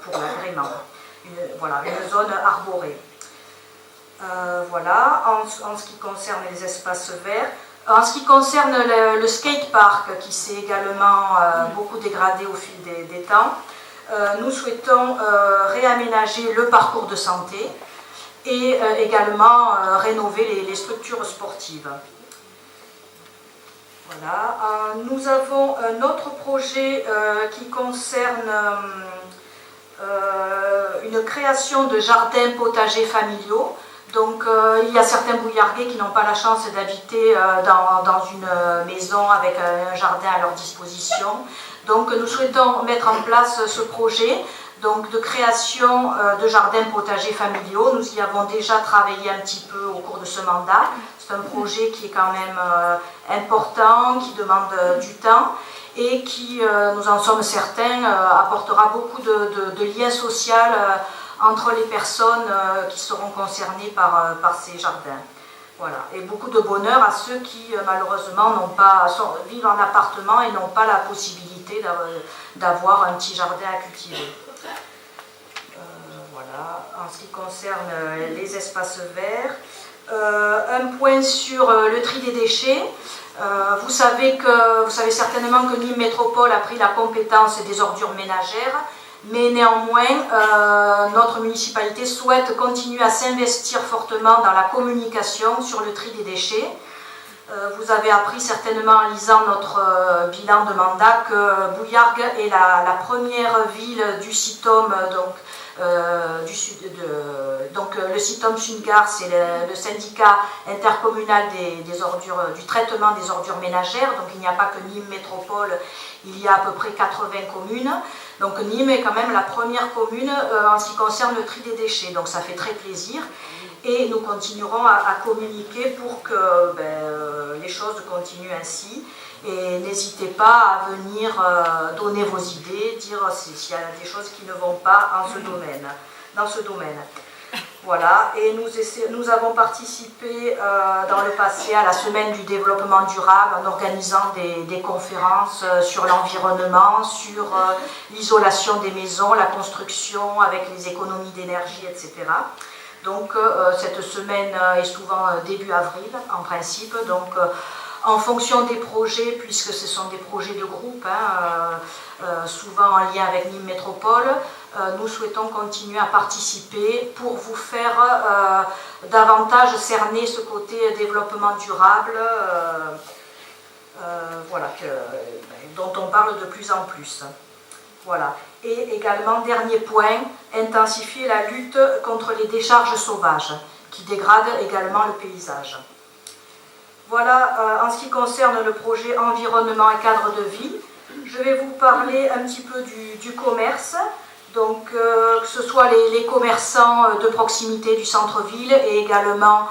pour l'agrément. Voilà, une zone arborée. Voilà, en ce qui concerne les espaces verts. En ce qui concerne le skatepark, qui s'est également beaucoup dégradé au fil des temps, nous souhaitons réaménager le parcours de santé et également rénover les structures sportives. Voilà. Nous avons un autre projet qui concerne une création de jardins potagers familiaux. Donc il y a certains Bouillarguais qui n'ont pas la chance d'habiter dans une maison avec un jardin à leur disposition. Donc nous souhaitons mettre en place ce projet donc, de création de jardins potagers familiaux. Nous y avons déjà travaillé un petit peu au cours de ce mandat. C'est un projet qui est quand même important, qui demande du temps et qui, nous en sommes certains, apportera beaucoup de liens sociaux entre les personnes qui seront concernées par ces jardins. Voilà. Et beaucoup de bonheur à ceux qui, malheureusement, vivent en appartement et n'ont pas la possibilité d'avoir un petit jardin à cultiver. Voilà. En ce qui concerne les espaces verts, un point sur le tri des déchets. Vous savez certainement que Nîmes Métropole a pris la compétence des ordures ménagères. Mais néanmoins, notre municipalité souhaite continuer à s'investir fortement dans la communication sur le tri des déchets. Vous avez appris certainement en lisant notre bilan de mandat que Bouillargues est la première ville du CITOM, donc le CITOM Sungar, c'est le syndicat intercommunal des ordures, du traitement des ordures ménagères. Donc il n'y a pas que Nîmes Métropole, il y a à peu près 80 communes. Donc Nîmes est quand même la première commune en ce qui concerne le tri des déchets, donc ça fait très plaisir. Et nous continuerons à communiquer pour que les choses continuent ainsi. Et n'hésitez pas à venir donner vos idées, dire s'il y a des choses qui ne vont pas dans ce domaine. Voilà, et nous avons participé dans le passé à la semaine du développement durable en organisant des conférences sur l'environnement, sur l'isolation des maisons, la construction avec les économies d'énergie, etc. Donc cette semaine est souvent début avril en principe, donc en fonction des projets, puisque ce sont des projets de groupe, souvent en lien avec Nîmes Métropole, nous souhaitons continuer à participer pour vous faire davantage cerner ce côté développement durable voilà, dont on parle de plus en plus. Voilà. Et également, dernier point, intensifier la lutte contre les décharges sauvages, qui dégradent également le paysage. Voilà, en ce qui concerne le projet environnement et cadre de vie, je vais vous parler un petit peu du commerce, donc que ce soit les commerçants de proximité du centre-ville et également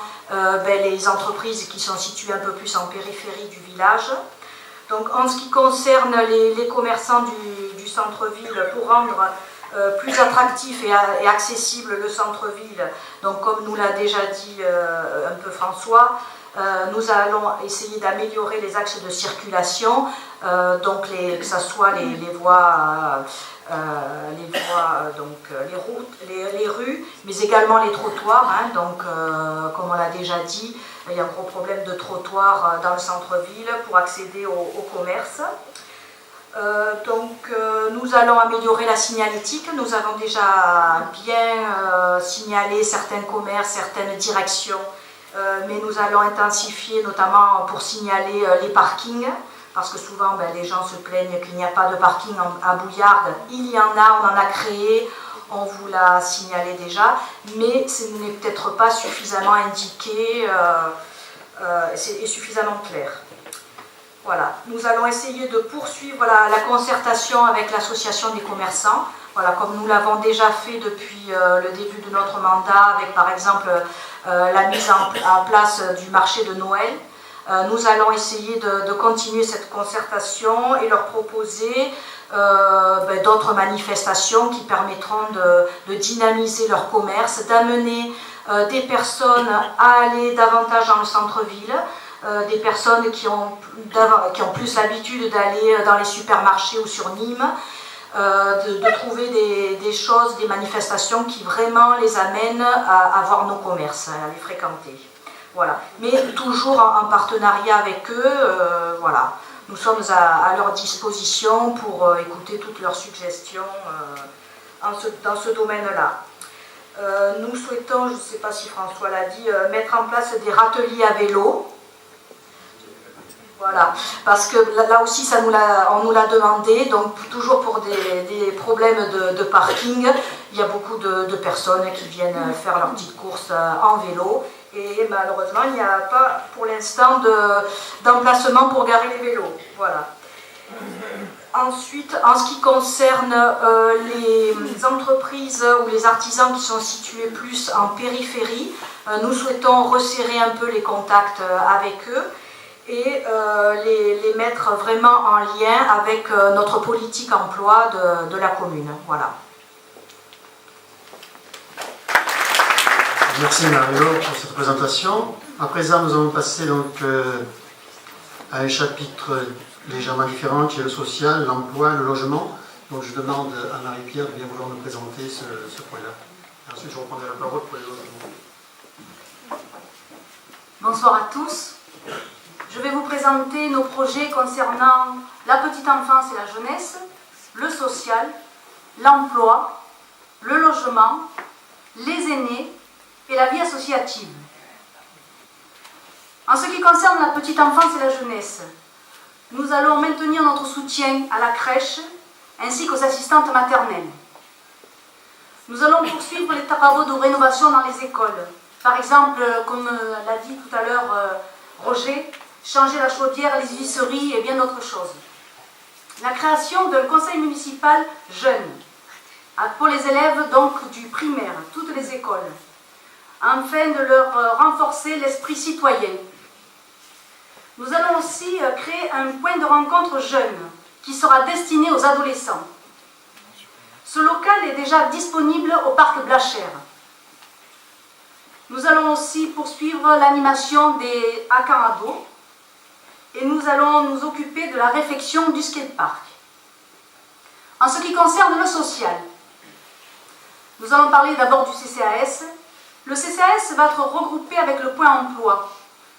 les entreprises qui sont situées un peu plus en périphérie du village. Donc en ce qui concerne les commerçants du centre-ville, pour rendre plus attractif et accessible le centre-ville, donc comme nous l'a déjà dit un peu François, nous allons essayer d'améliorer les axes de circulation, donc que ce soit les voies, donc les routes, les rues, mais également les trottoirs. Hein, donc, comme on l'a déjà dit, il y a un gros problème de trottoir dans le centre-ville pour accéder au commerce. Nous allons améliorer la signalétique. Nous avons déjà bien signalé certains commerces, certaines directions, mais nous allons intensifier notamment pour signaler les parkings, parce que souvent les gens se plaignent qu'il n'y a pas de parking à Bouillarde. Il y en a, on en a créé, on vous l'a signalé déjà, mais ce n'est peut-être pas suffisamment indiqué et suffisamment clair. Voilà. Nous allons essayer de poursuivre la concertation avec l'association des commerçants, voilà, comme nous l'avons déjà fait depuis le début de notre mandat, avec par exemple la mise en place du marché de Noël. Nous allons essayer de continuer cette concertation et leur proposer d'autres manifestations qui permettront de dynamiser leur commerce, d'amener des personnes à aller davantage dans le centre-ville, des personnes qui ont plus l'habitude d'aller dans les supermarchés ou sur Nîmes, de trouver des choses, des manifestations qui vraiment les amènent à voir nos commerces, à les fréquenter. Voilà. Mais toujours en partenariat avec eux, voilà. Nous sommes à leur disposition pour écouter toutes leurs suggestions dans ce domaine-là. Nous souhaitons, je ne sais pas si François l'a dit, mettre en place des râteliers à vélo. Voilà, parce que là aussi, on nous l'a demandé, donc toujours pour des problèmes de parking, il y a beaucoup de personnes qui viennent faire leurs petites courses en vélo, et malheureusement, il n'y a pas pour l'instant d'emplacement pour garer les vélos. Voilà. Ensuite, en ce qui concerne les entreprises ou les artisans qui sont situés plus en périphérie, nous souhaitons resserrer un peu les contacts avec eux et les mettre vraiment en lien avec notre politique emploi de la commune. Voilà. Merci Mario pour cette présentation. À présent, nous allons passer donc à un chapitre légèrement différent qui est le social, l'emploi, le logement. Donc je demande à Marie-Pierre de bien vouloir nous présenter ce point-là. Ensuite, je reprendrai la parole pour les logements. Bonsoir à tous. Je vais vous présenter nos projets concernant la petite enfance et la jeunesse, le social, l'emploi, le logement, les aînés et la vie associative. En ce qui concerne la petite enfance et la jeunesse, nous allons maintenir notre soutien à la crèche ainsi qu'aux assistantes maternelles. Nous allons poursuivre les travaux de rénovation dans les écoles. Par exemple, comme l'a dit tout à l'heure Roger, changer la chaudière, les visseries et bien d'autres choses. La création d'un conseil municipal jeune pour les élèves donc du primaire, toutes les écoles, afin de leur renforcer l'esprit citoyen. Nous allons aussi créer un point de rencontre jeune qui sera destiné aux adolescents. Ce local est déjà disponible au parc Blachère. Nous allons aussi poursuivre l'animation des Akanado et nous allons nous occuper de la réfection du skatepark. En ce qui concerne le social, nous allons parler d'abord du CCAS. Le CCAS va être regroupé avec le point emploi,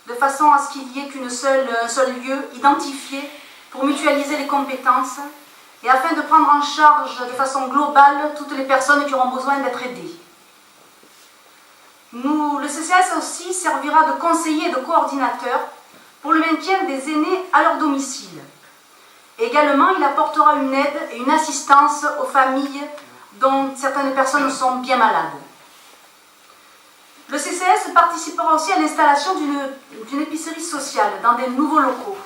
de façon à ce qu'il n'y ait qu'un seul lieu identifié pour mutualiser les compétences et afin de prendre en charge de façon globale toutes les personnes qui auront besoin d'être aidées. Le CCAS aussi servira de conseiller et de coordinateur pour le maintien des aînés à leur domicile. Également, il apportera une aide et une assistance aux familles dont certaines personnes sont bien malades. Le CCAS participera aussi à l'installation d'une épicerie sociale dans des nouveaux locaux.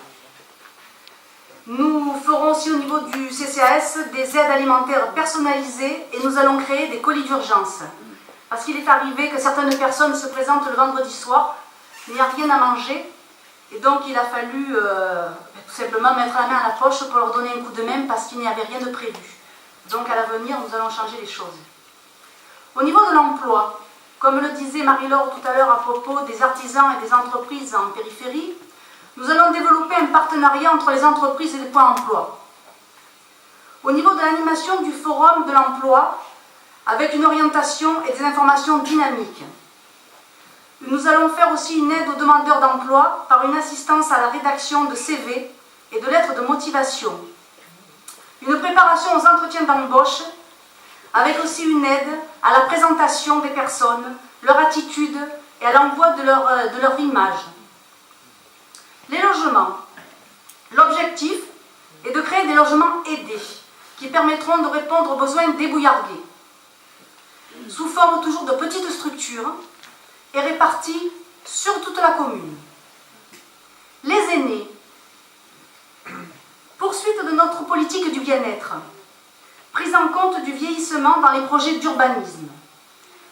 Nous ferons aussi au niveau du CCAS des aides alimentaires personnalisées et nous allons créer des colis d'urgence. Parce qu'il est arrivé que certaines personnes se présentent le vendredi soir, il n'y a rien à manger, et donc il a fallu tout simplement mettre la main à la poche pour leur donner un coup de main parce qu'il n'y avait rien de prévu. Donc à l'avenir, nous allons changer les choses. Au niveau de l'emploi, comme le disait Marie-Laure tout à l'heure à propos des artisans et des entreprises en périphérie, nous allons développer un partenariat entre les entreprises et les points emploi. Au niveau de l'animation du forum de l'emploi, avec une orientation et des informations dynamiques. Nous allons faire aussi une aide aux demandeurs d'emploi par une assistance à la rédaction de CV et de lettres de motivation. Une préparation aux entretiens d'embauche, avec aussi une aide à la présentation des personnes, leur attitude et à l'envoi de leur image. Les logements. L'objectif est de créer des logements aidés qui permettront de répondre aux besoins débouillardés, sous forme toujours de petites structures et réparties sur toute la commune. Les aînés. Poursuite de notre politique du bien-être, prise en compte du vieillissement dans les projets d'urbanisme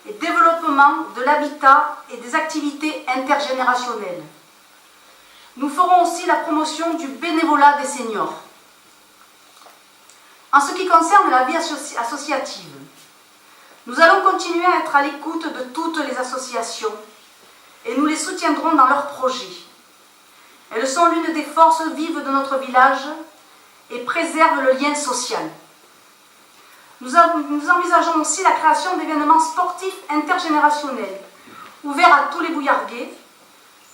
et développement de l'habitat et des activités intergénérationnelles. Nous ferons aussi la promotion du bénévolat des seniors. En ce qui concerne la vie associative, nous allons continuer à être à l'écoute de toutes les associations et nous les soutiendrons dans leurs projets. Elles sont l'une des forces vives de notre village et préservent le lien social. Nous envisageons aussi la création d'événements sportifs intergénérationnels, ouverts à tous les bouillarguais,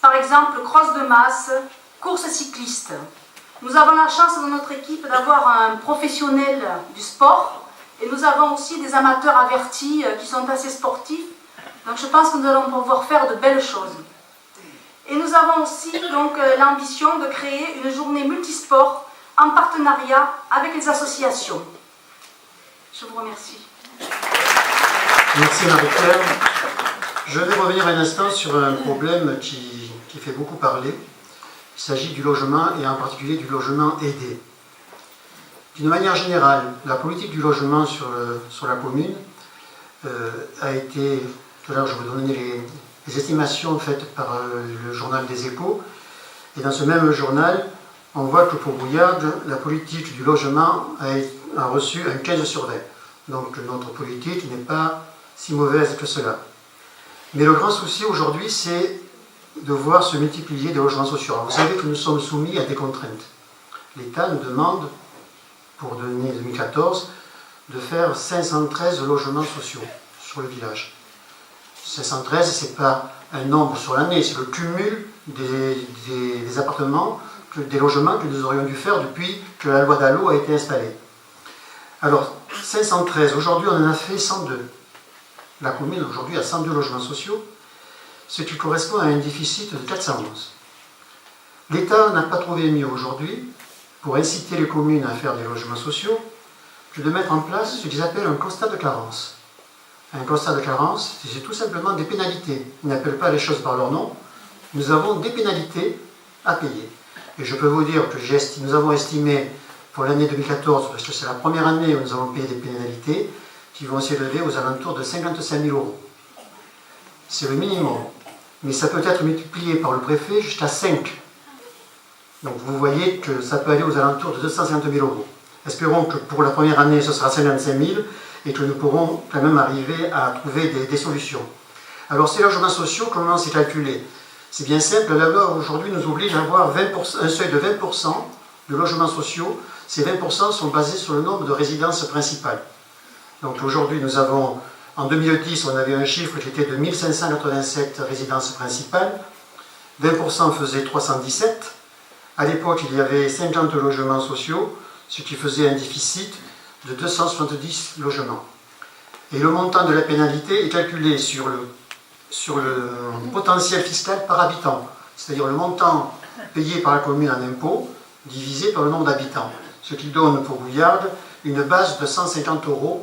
par exemple cross de masse, courses cyclistes. Nous avons la chance dans notre équipe d'avoir un professionnel du sport et nous avons aussi des amateurs avertis qui sont assez sportifs. Donc je pense que nous allons pouvoir faire de belles choses. Et nous avons aussi donc l'ambition de créer une journée multisport en partenariat avec les associations. Je vous remercie. Merci Marie-Claire. Je vais revenir un instant sur un problème qui fait beaucoup parler. Il s'agit du logement et en particulier du logement aidé. D'une manière générale, la politique du logement sur la commune a été, tout à l'heure je vous donnais les estimations faites par le journal des Échos, et dans ce même journal, on voit que pour Bouillargues, la politique du logement a reçu un 15 sur 20. Donc notre politique n'est pas si mauvaise que cela. Mais le grand souci aujourd'hui, c'est de voir se multiplier des logements sociaux. Alors, vous savez que nous sommes soumis à des contraintes. L'État nous demande, pour l'année 2014, de faire 513 logements sociaux sur le village. 513, ce n'est pas un nombre sur l'année, c'est le cumul des appartements, des logements que nous aurions dû faire depuis que la loi Dallot a été installée. Alors, 513, aujourd'hui on en a fait 102. La commune aujourd'hui a 102 logements sociaux, ce qui correspond à un déficit de 411. L'État n'a pas trouvé mieux aujourd'hui, pour inciter les communes à faire des logements sociaux, que de mettre en place ce qu'ils appellent un constat de carence. Un constat de carence, c'est tout simplement des pénalités. Ils n'appellent pas les choses par leur nom. Nous avons des pénalités à payer. Et je peux vous dire que nous avons estimé pour l'année 2014, parce que c'est la première année où nous avons payé des pénalités, qui vont s'élever aux alentours de 55 000 €. C'est le minimum. Mais ça peut être multiplié par le préfet jusqu'à 5. Donc vous voyez que ça peut aller aux alentours de 250 000 €. Espérons que pour la première année, ce sera 55 000 et que nous pourrons quand même arriver à trouver des solutions. Alors ces logements sociaux, comment c'est calculé? C'est bien simple, la loi aujourd'hui nous oblige à avoir un seuil de 20% de logements sociaux. Ces 20% sont basés sur le nombre de résidences principales. Donc aujourd'hui nous avons, en 2010, on avait un chiffre qui était de 1587 résidences principales. 20% faisait 317. À l'époque, il y avait 50 logements sociaux, ce qui faisait un déficit de 270 logements. Et le montant de la pénalité est calculé sur le potentiel fiscal par habitant, c'est-à-dire le montant payés par la commune en impôts divisé par le nombre d'habitants, ce qui donne pour Bouillarde une base de 150 €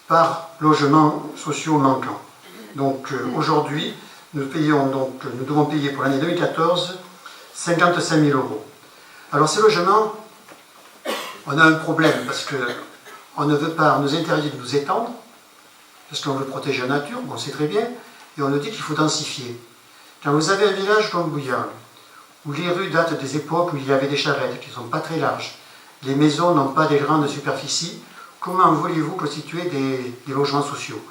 par logement social manquant. Donc aujourd'hui, nous devons payer pour l'année 2014 55 000 €. Alors ces logements, on a un problème parce qu'on ne veut pas, on nous interdit de nous étendre, parce qu'on veut protéger la nature, on sait très bien, et on nous dit qu'il faut densifier. Quand vous avez un village comme Bouillarde, où les rues datent des époques où il y avait des charrettes qui ne sont pas très larges, les maisons n'ont pas des grandes superficies, comment voulez-vous constituer des logements sociaux?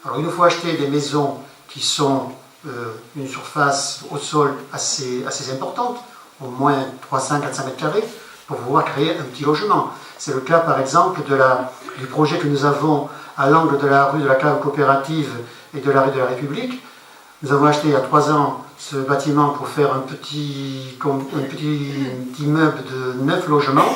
Alors il nous faut acheter des maisons qui sont une surface au sol assez importante, au moins 300-400 mètres carrés, pour pouvoir créer un petit logement. C'est le cas par exemple du projet que nous avons à l'angle de la rue de la Cave Coopérative et de la rue de la République. Nous avons acheté il y a 3 ans ce bâtiment pour faire un petit immeuble de 9 logements.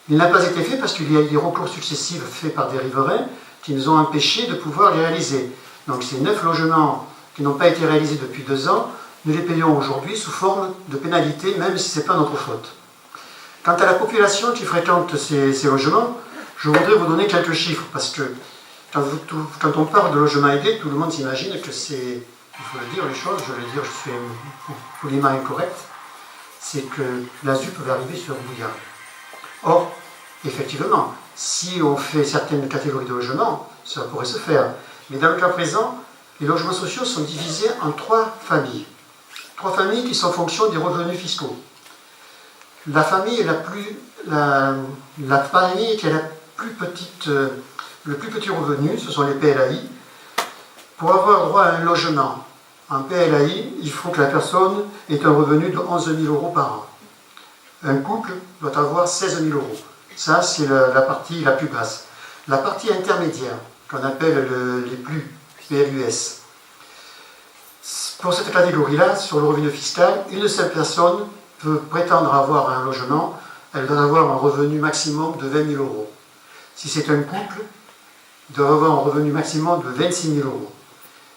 Il n'a pas été fait parce qu'il y a eu des recours successifs faits par des riverains qui nous ont empêchés de pouvoir les réaliser. Donc ces 9 logements qui n'ont pas été réalisés depuis 2 ans, nous les payons aujourd'hui sous forme de pénalité, même si ce n'est pas notre faute. Quant à la population qui fréquente ces logements, je voudrais vous donner quelques chiffres, parce que quand on parle de logement aidé, tout le monde s'imagine que c'est, il faut le dire les choses, je vais le dire, je suis poliment incorrect, c'est que l'ASUP va arriver sur Bouillarde. Or, effectivement, si on fait certaines catégories de logements, cela pourrait se faire. Mais dans le cas présent, les logements sociaux sont divisés en 3 familles. 3 familles qui sont en fonction des revenus fiscaux. La famille qui a le plus petit revenu, ce sont les PLAI. Pour avoir droit à un logement en PLAI, il faut que la personne ait un revenu de 11 000 € par an. Un couple doit avoir 16 000 €. Ça, c'est la partie la plus basse. La partie intermédiaire, qu'on appelle les plus PLUS. Pour cette catégorie-là, sur le revenu fiscal, une seule personne peut prétendre avoir un logement, elle doit avoir un revenu maximum de 20 000 €. Si c'est un couple, il doit avoir un revenu maximum de 26 000 €.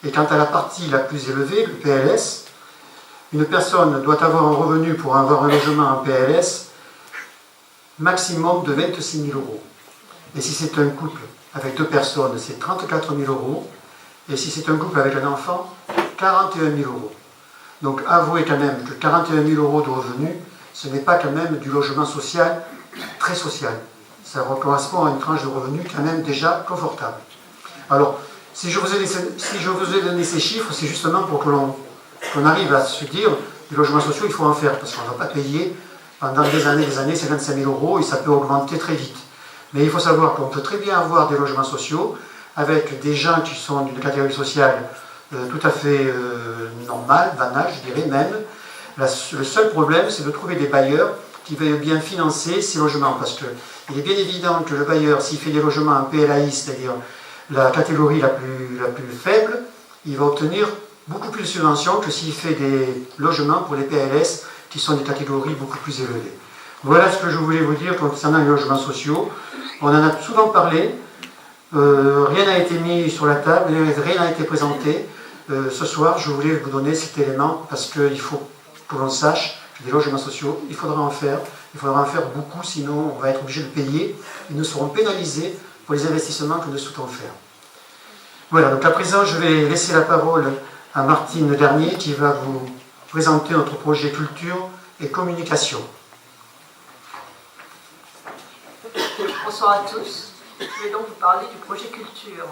Et quant à la partie la plus élevée, le PLS, une personne doit avoir un revenu pour avoir un logement en PLS maximum de 26 000 €. Et si c'est un couple avec 2 personnes, c'est 34 000 €. Et si c'est un couple avec un enfant, 41 000 €. Donc avouez quand même que 41 000 € de revenus, ce n'est pas quand même du logement social très social. Ça correspond à une tranche de revenus quand même déjà confortable. Alors, si je vous ai donné ces chiffres, c'est justement pour qu'on arrive à se dire, les logements sociaux, il faut en faire, parce qu'on ne va pas payer pendant des années, 55 000 € et ça peut augmenter très vite. Mais il faut savoir qu'on peut très bien avoir des logements sociaux avec des gens qui sont d'une catégorie sociale tout à fait normale, banale, je dirais même. Le seul problème, c'est de trouver des bailleurs qui veuillent bien financer ces logements, parce qu'il est bien évident que le bailleur, s'il fait des logements en PLAI, c'est-à-dire la catégorie la plus faible, il va obtenir beaucoup plus de subventions que s'il fait des logements pour les PLS, qui sont des catégories beaucoup plus élevées. Voilà ce que je voulais vous dire concernant les logements sociaux. On en a souvent parlé, rien n'a été mis sur la table, rien n'a été présenté. Ce soir, je voulais vous donner cet élément, parce qu'il faut que l'on sache que des logements sociaux, il faudra en faire beaucoup, sinon on va être obligé de payer, et nous serons pénalisés pour les investissements que nous souhaitons faire. Voilà, donc à présent, je vais laisser la parole à Martine Dernier, qui va vous présenter notre projet culture et communication. Bonsoir à tous. Je vais donc vous parler du projet culture.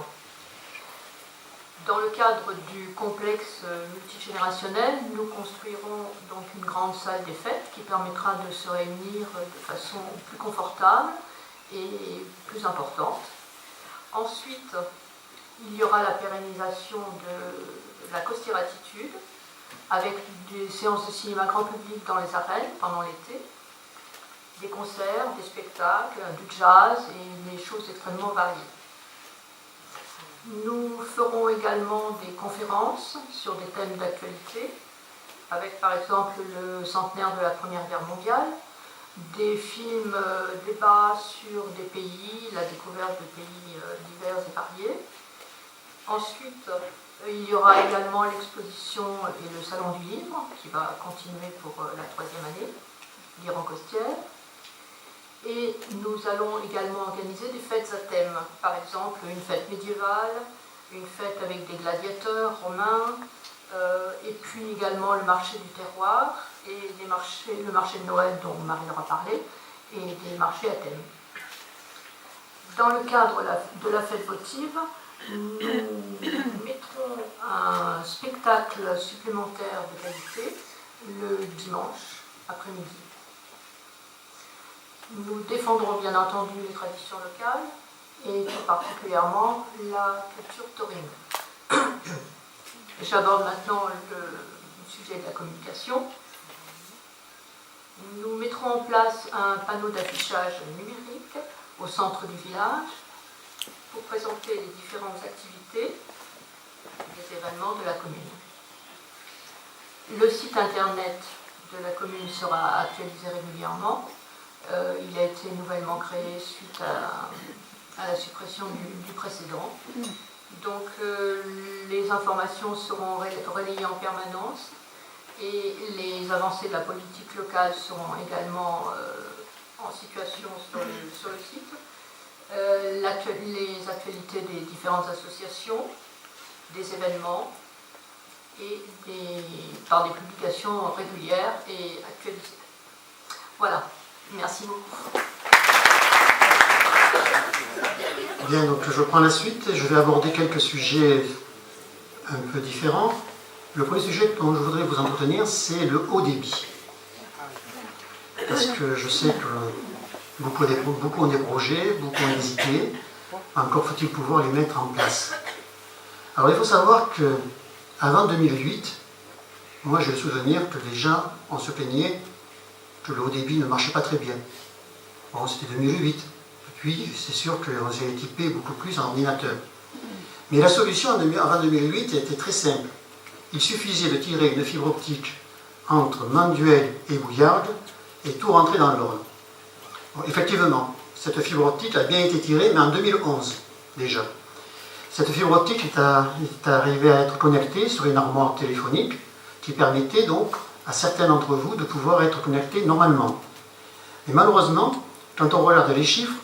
Dans le cadre du complexe multigénérationnel, nous construirons donc une grande salle des fêtes qui permettra de se réunir de façon plus confortable et plus importante. Ensuite, il y aura la pérennisation de la Costière-Attitude avec des séances de cinéma grand public dans les arènes pendant l'été, des concerts, des spectacles, du jazz et des choses extrêmement variées. Nous ferons également des conférences sur des thèmes d'actualité, avec par exemple le centenaire de la Première Guerre mondiale, des films, débats sur des pays, la découverte de pays divers et variés. Ensuite, Il y aura également l'exposition et le salon du livre qui va continuer pour la 3e année, Lire en Costières. Et nous allons également organiser des fêtes à thème, par exemple une fête médiévale, une fête avec des gladiateurs romains, et puis également le marché du terroir et le marché de Noël dont Marie leur a parlé, et des marchés à thème. Dans le cadre de la fête votive, nous mettrons un spectacle supplémentaire de qualité le dimanche après-midi. Nous défendrons bien entendu les traditions locales et tout particulièrement la culture taurine. J'aborde maintenant le sujet de la communication. Nous mettrons en place un panneau d'affichage numérique au centre du village pour présenter les différentes activités des événements de la commune. Le site internet de la commune sera actualisé régulièrement. Il a été nouvellement créé suite à la suppression du précédent. Donc les informations seront relayées en permanence et les avancées de la politique locale seront également en situation sur le site. Les actualités des différentes associations, des événements et par des publications régulières et actualisées. Voilà, merci beaucoup. Bien, donc je prends la suite et je vais aborder quelques sujets un peu différents. Le premier sujet dont je voudrais vous entretenir, c'est le haut débit. Parce que je sais que beaucoup ont des projets, beaucoup ont hésité, encore faut-il pouvoir les mettre en place. Alors il faut savoir qu'avant 2008, moi j'ai le souvenir que les gens, on se plaignait que le haut débit ne marchait pas très bien. Bon, c'était 2008. Puis, c'est sûr qu'on s'est équipé beaucoup plus en ordinateur. Mais la solution avant 2008 était très simple. Il suffisait de tirer une fibre optique entre Manduel et Bouillargues et tout rentrait dans l'ordre. Bon, effectivement, cette fibre optique a bien été tirée, mais en 2011 déjà. Cette fibre optique est arrivée à être connectée sur une armoire téléphonique qui permettait donc à certains d'entre vous de pouvoir être connectés normalement. Mais malheureusement, quand on regarde les chiffres,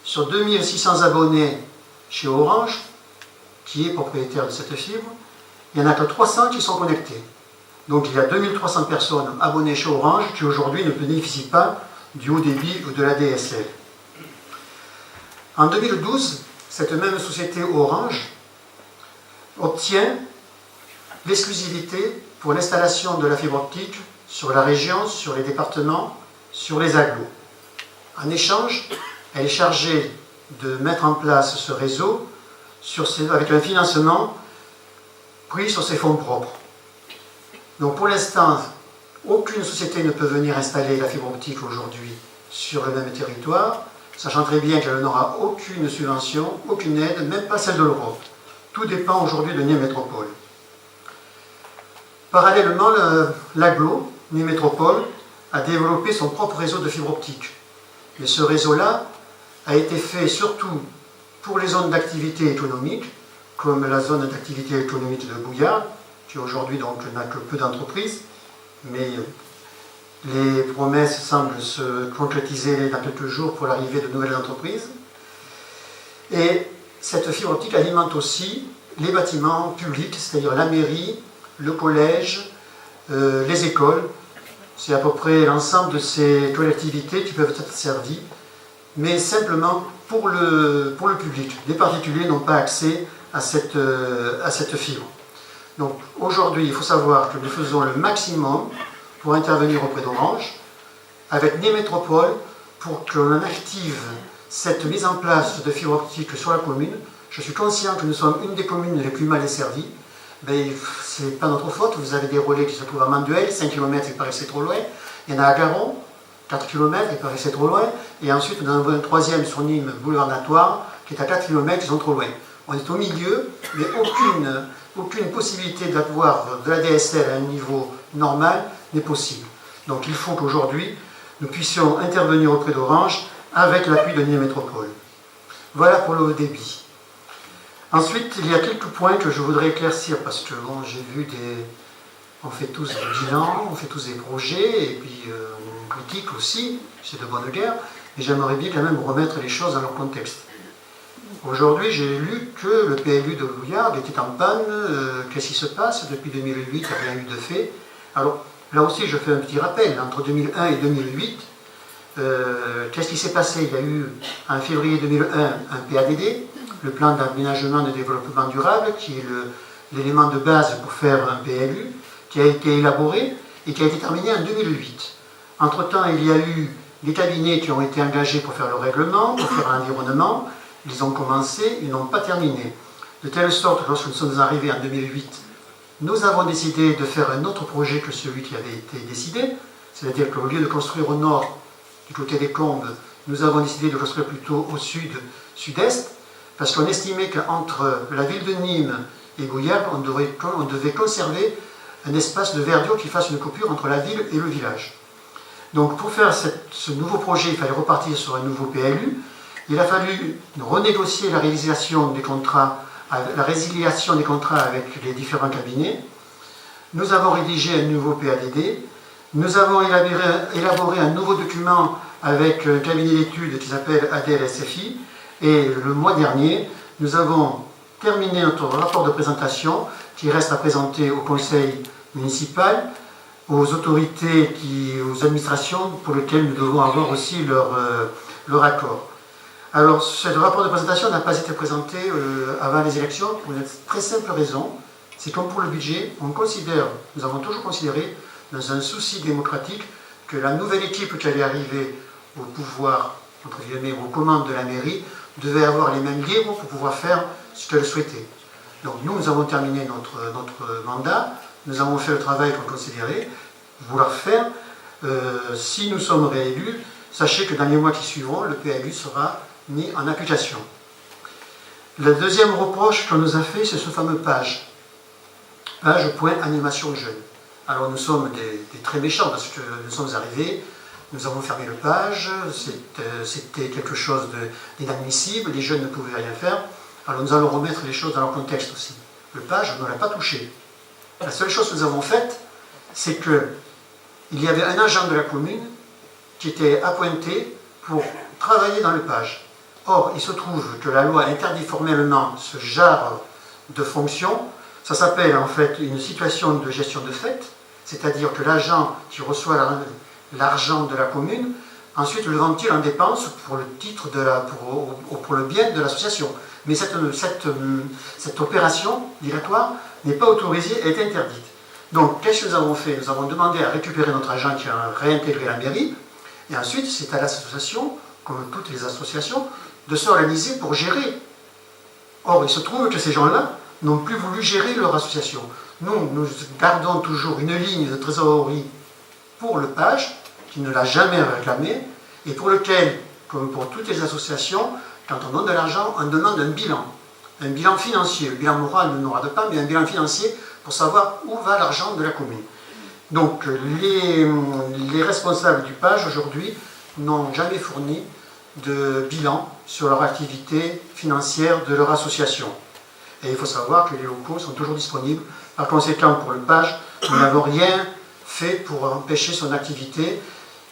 sur 2600 abonnés chez Orange, qui est propriétaire de cette fibre, il n'y en a que 300 qui sont connectés. Donc il y a 2300 personnes abonnées chez Orange qui aujourd'hui ne bénéficient pas du haut débit ou de la DSL. En 2012, cette même société Orange obtient l'exclusivité pour l'installation de la fibre optique sur la région, sur les départements, sur les agglos. En échange, elle est chargée de mettre en place ce réseau avec un financement pris sur ses fonds propres. Donc pour l'instant, aucune société ne peut venir installer la fibre optique aujourd'hui sur le même territoire, sachant très bien qu'elle n'aura aucune subvention, aucune aide, même pas celle de l'Europe. Tout dépend aujourd'hui de Nîmes Métropole. Parallèlement, l'agglo, Nîmes Métropole, a développé son propre réseau de fibre optique. Mais ce réseau-là a été fait surtout pour les zones d'activité économique, comme la zone d'activité économique de Bouillargues, qui aujourd'hui donc n'a que peu d'entreprises, mais les promesses semblent se concrétiser dans quelques jours pour l'arrivée de nouvelles entreprises. Et cette fibre optique alimente aussi les bâtiments publics, c'est-à-dire la mairie, le collège, les écoles. C'est à peu près l'ensemble de ces collectivités qui peuvent être servies, mais simplement pour le public. Les particuliers n'ont pas accès à cette fibre. Donc aujourd'hui, il faut savoir que nous faisons le maximum pour intervenir auprès d'Orange, avec Nîmes Métropole, pour que l'on active cette mise en place de fibre optique sur la commune. Je suis conscient que nous sommes une des communes les plus mal desservies. Mais ce n'est pas notre faute, vous avez des relais qui se trouvent à Manduel, 5 km, il paraissait trop loin. Il y en a à Garon, 4 km, il paraissait trop loin. Et ensuite, nous en avons un troisième sur Nîmes, boulevard Natoire, qui est à 4 km, ils sont trop loin. On est au milieu, mais aucune possibilité d'avoir de la DSL à un niveau normal n'est possible. Donc il faut qu'aujourd'hui, nous puissions intervenir auprès d'Orange avec l'appui de Nîmes Métropole. Voilà pour le haut débit. Ensuite, il y a quelques points que je voudrais éclaircir parce que bon, j'ai vu on fait tous des bilans, on fait tous des projets et puis on critique aussi, c'est de bonne guerre, mais j'aimerais bien quand même remettre les choses dans leur contexte. Aujourd'hui, j'ai lu que le PLU de Bouillargues était en panne, qu'est-ce qui se passe depuis 2008, il n'y a rien eu de fait. Alors là aussi, je fais un petit rappel, entre 2001 et 2008, qu'est-ce qui s'est passé? Il y a eu en février 2001 un PADD, le plan d'aménagement de développement durable, qui est l'élément de base pour faire un PLU, qui a été élaboré et qui a été terminé en 2008. Entre-temps, il y a eu des cabinets qui ont été engagés pour faire le règlement, pour faire l'environnement. Ils ont commencé, ils n'ont pas terminé. De telle sorte que lorsque nous sommes arrivés en 2008, nous avons décidé de faire un autre projet que celui qui avait été décidé, c'est-à-dire qu'au lieu de construire au nord, du côté des Combes, nous avons décidé de construire plutôt au sud-est, parce qu'on estimait qu'entre la ville de Nîmes et Bouillargues, on devait conserver un espace de verdure qui fasse une coupure entre la ville et le village. Donc pour faire ce nouveau projet, il fallait repartir sur un nouveau PLU. Il a fallu renégocier la résiliation des contrats avec les différents cabinets. Nous avons rédigé un nouveau PADD. Nous avons élaboré un nouveau document avec un cabinet d'études qui s'appelle ADL-SFI. Et le mois dernier, nous avons terminé notre rapport de présentation qui reste à présenter au conseil municipal, aux autorités, aux administrations pour lesquelles nous devons avoir aussi leur accord. Alors, ce rapport de présentation n'a pas été présenté avant les élections pour une très simple raison. C'est comme pour le budget, nous avons toujours considéré, dans un souci démocratique, que la nouvelle équipe qui allait arriver au pouvoir, entre guillemets, aux commandes de la mairie, devait avoir les mêmes livres pour pouvoir faire ce qu'elle souhaitait. Donc nous avons terminé notre mandat, nous avons fait le travail qu'on considérait vouloir faire. Si nous sommes réélus, sachez que dans les mois qui suivront, le PLU sera mis en application. Le deuxième reproche qu'on nous a fait, c'est ce fameux page point animation jeune. Alors nous sommes des très méchants parce que nous sommes arrivés, nous avons fermé le page, c'était quelque chose d'inadmissible, les jeunes ne pouvaient rien faire. Alors nous allons remettre les choses dans leur contexte aussi. Le page, on ne l'a pas touché. La seule chose que nous avons faite, c'est qu'il y avait un agent de la commune qui était appointé pour travailler dans le page. Or, il se trouve que la loi interdit formellement ce genre de fonction. Ça s'appelle en fait une situation de gestion de fait, c'est-à-dire que l'agent qui reçoit l'argent de la commune, ensuite le vend-il en dépenses pour le titre pour le bien de l'association. Mais cette opération dilatoire n'est pas autorisée et est interdite. Donc, qu'est-ce que nous avons fait? Nous avons demandé à récupérer notre agent qui a réintégré la mairie, et ensuite c'est à l'association, comme toutes les associations, de s'organiser pour gérer. Or, il se trouve que ces gens-là n'ont plus voulu gérer leur association. Nous gardons toujours une ligne de trésorerie pour le page, qui ne l'a jamais réclamé, et pour lequel, comme pour toutes les associations, quand on donne de l'argent, on demande un bilan financier. Le bilan moral ne nous rate pas, mais un bilan financier pour savoir où va l'argent de la commune. Donc les responsables du page aujourd'hui n'ont jamais fourni de bilan sur leur activité financière de leur association. Et il faut savoir que les locaux sont toujours disponibles. Par conséquent, pour le page, nous n'avons rien fait pour empêcher son activité.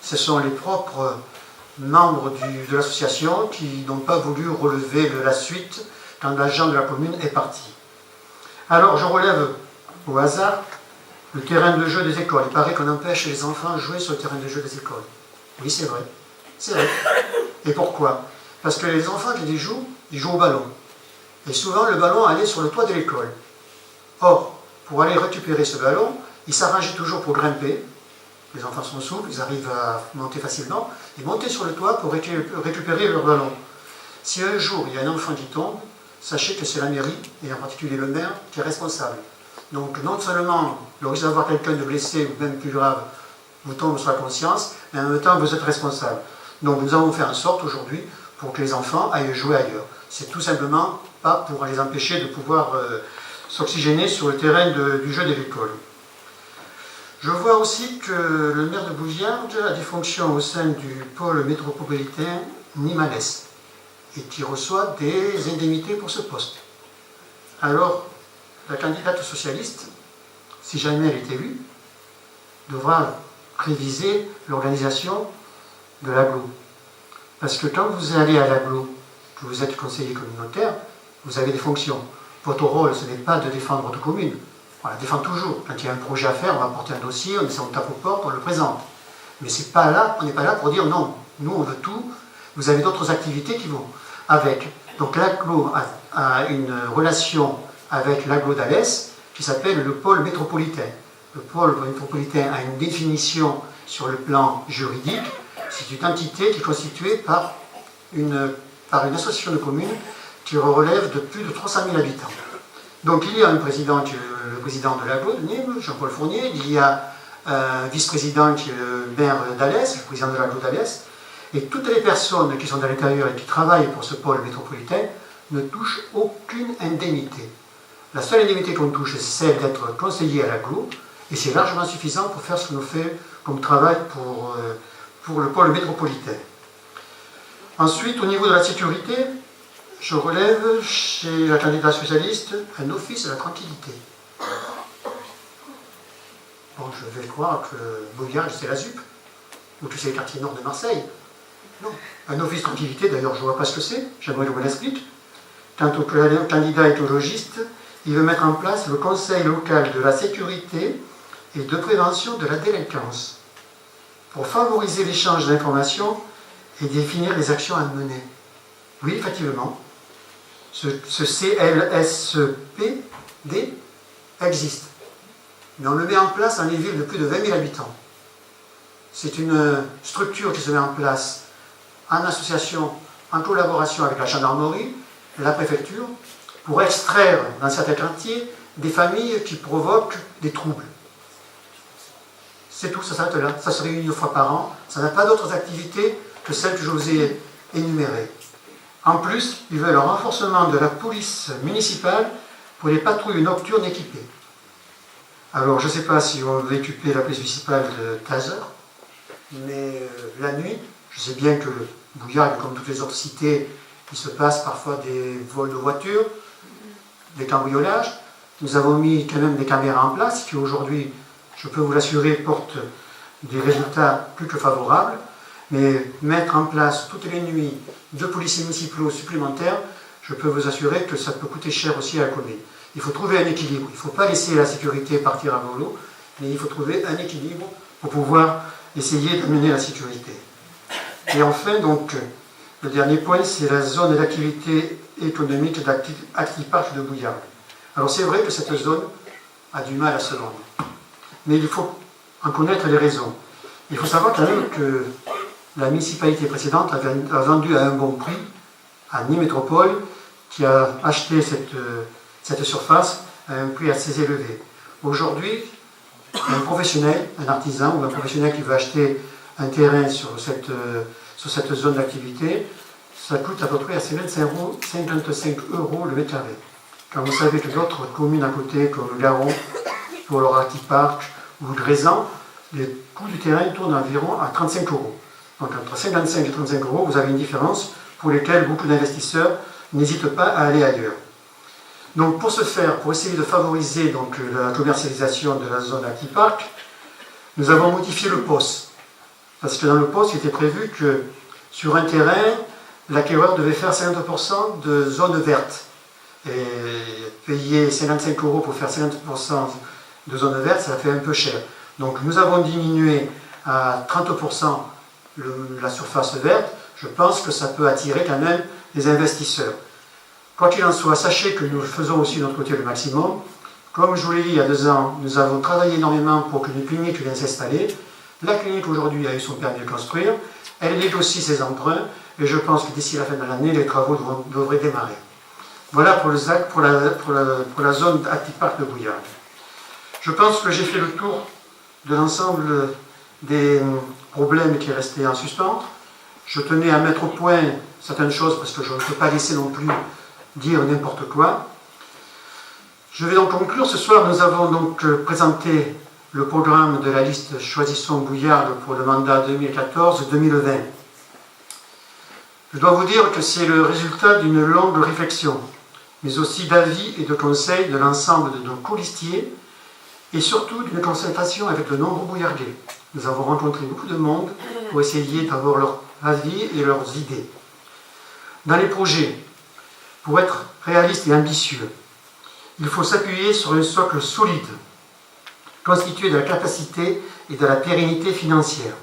Ce sont les propres membres de l'association qui n'ont pas voulu relever la suite quand l'agent de la commune est parti. Alors, je relève au hasard le terrain de jeu des écoles. Il paraît qu'on empêche les enfants de jouer sur le terrain de jeu des écoles. Oui, c'est vrai. C'est vrai. Et pourquoi? Parce que les enfants qui y jouent, ils jouent au ballon. Et souvent, le ballon allait sur le toit de l'école. Or, pour aller récupérer ce ballon, ils s'arrangeaient toujours pour grimper. Les enfants sont souples, ils arrivent à monter facilement. Ils montaient sur le toit pour récupérer leur ballon. Si un jour, il y a un enfant qui tombe, sachez que c'est la mairie, et en particulier le maire, qui est responsable. Donc, non seulement le risque d'avoir quelqu'un de blessé, ou même plus grave, vous tombe sur la conscience, mais en même temps, vous êtes responsable. Donc, nous avons fait en sorte aujourd'hui pour que les enfants aillent jouer ailleurs. C'est tout simplement pas pour les empêcher de pouvoir s'oxygéner sur le terrain du jeu de l'école. Je vois aussi que le maire de Bouillargues a des fonctions au sein du pôle métropolitain Nîmes-Alès et qui reçoit des indemnités pour ce poste. alors la candidate socialiste, si jamais elle est élue, devra réviser l'organisation de l'agglo. Parce que quand vous allez à l'agglo, que vous êtes conseiller communautaire, vous avez des fonctions. Votre rôle, ce n'est pas de défendre votre commune. On la défend toujours. Quand il y a un projet à faire, on va porter un dossier, on tape aux portes, on le présente. Mais c'est pas là, on n'est pas là pour dire non, nous on veut tout, vous avez d'autres activités qui vont avec. Donc l'agglo a une relation avec l'agglo d'Alès qui s'appelle le pôle métropolitain. Le pôle métropolitain a une définition sur le plan juridique. C'est une entité qui est constituée par une association de communes qui relève de plus de 300 000 habitants. Donc il y a un président qui est le président de l'agglo de Nîmes, Jean-Paul Fournier, il y a un vice-président qui est le maire d'Alès, le président de l'agglo d'Alès, et toutes les personnes qui sont à l'intérieur et qui travaillent pour ce pôle métropolitain ne touchent aucune indemnité. La seule indemnité qu'on touche, c'est celle d'être conseiller à l'agglo, et c'est largement suffisant pour faire ce que nous fait comme travail pour le pôle métropolitain. Ensuite, au niveau de la sécurité, je relève chez la candidate socialiste un office de la tranquillité. Bon, je vais croire que Bouillard, c'est la ZUP, ou que c'est les quartiers nord de Marseille. Non. Un office de tranquillité, d'ailleurs, je ne vois pas ce que c'est, j'aimerais qu'on l'explique. Quant au candidat écologiste, il veut mettre en place le Conseil local de la sécurité et de prévention de la délinquance, pour favoriser l'échange d'informations et définir les actions à mener. Oui, effectivement, ce CLSPD existe, mais on le met en place dans les villes de plus de 20 000 habitants. C'est une structure qui se met en place en association, en collaboration avec la gendarmerie, la préfecture, pour extraire dans certains quartiers des familles qui provoquent des troubles. C'est tout, ça s'arrête là. Ça se réunit 2 fois par an. Ça n'a pas d'autres activités que celles que je vous ai énumérées. En plus, ils veulent un renforcement de la police municipale pour les patrouilles nocturnes équipées. Alors, je ne sais pas si on veut équiper la police municipale de taser, mais la nuit, je sais bien que Bouillard, comme toutes les autres cités, il se passe parfois des vols de voitures, des cambriolages. Nous avons mis quand même des caméras en place qui aujourd'hui, je peux vous l'assurer, portent des résultats plus que favorables. Mais mettre en place toutes les nuits 2 policiers municipaux supplémentaires, je peux vous assurer que ça peut coûter cher aussi à la commune. Il faut trouver un équilibre. Il ne faut pas laisser la sécurité partir à volo, mais il faut trouver un équilibre pour pouvoir essayer d'amener la sécurité. Et enfin, donc, le dernier point, c'est la zone d'activité économique d'Active Park de Bouillard. Alors c'est vrai que cette zone a du mal à se vendre, mais il faut en connaître les raisons. Il faut savoir quand même que la municipalité précédente a vendu à un bon prix à Nîmes Métropole, qui a acheté cette surface à un prix assez élevé. Aujourd'hui, un professionnel, un artisan ou un professionnel qui veut acheter un terrain sur cette zone d'activité, ça coûte à peu près à 55 € le mètre carré. Quand vous savez que d'autres communes à côté, comme le Garon, pour leur Active Park ou Grézan, les coûts du terrain tournent environ à 35 €. Donc entre 55 et 35 €, vous avez une différence pour laquelle beaucoup d'investisseurs n'hésitent pas à aller ailleurs. Donc pour ce faire, pour essayer de favoriser donc, la commercialisation de la zone Active Park, nous avons modifié le POS. Parce que dans le POS, il était prévu que sur un terrain, l'acquéreur devait faire 50% de zone verte. Et payer 55 € pour faire 50% de zone verte, ça fait un peu cher. Donc nous avons diminué à 30% la surface verte. Je pense que ça peut attirer quand même des investisseurs. Quoi qu'il en soit, sachez que nous faisons aussi de notre côté le maximum. Comme je vous l'ai dit il y a 2 ans, nous avons travaillé énormément pour qu'une clinique vienne s'installer. La clinique aujourd'hui a eu son permis de construire. Elle négocie ses emprunts et je pense que d'ici la fin de l'année, les travaux devraient démarrer. Voilà pour la zone Active Park de Bouillard. Je pense que j'ai fait le tour de l'ensemble des problèmes qui restaient en suspens. Je tenais à mettre au point certaines choses parce que je ne peux pas laisser non plus dire n'importe quoi. Je vais donc conclure. Ce soir, nous avons donc présenté le programme de la liste Choisissons Bouillard pour le mandat 2014-2020. Je dois vous dire que c'est le résultat d'une longue réflexion. mais aussi d'avis et de conseils de l'ensemble de nos colistiers et surtout d'une concertation avec de nombreux bouillardiers. Nous avons rencontré beaucoup de monde pour essayer d'avoir leur avis et leurs idées. Dans les projets, pour être réaliste et ambitieux, il faut s'appuyer sur un socle solide, constitué de la capacité et de la pérennité financière.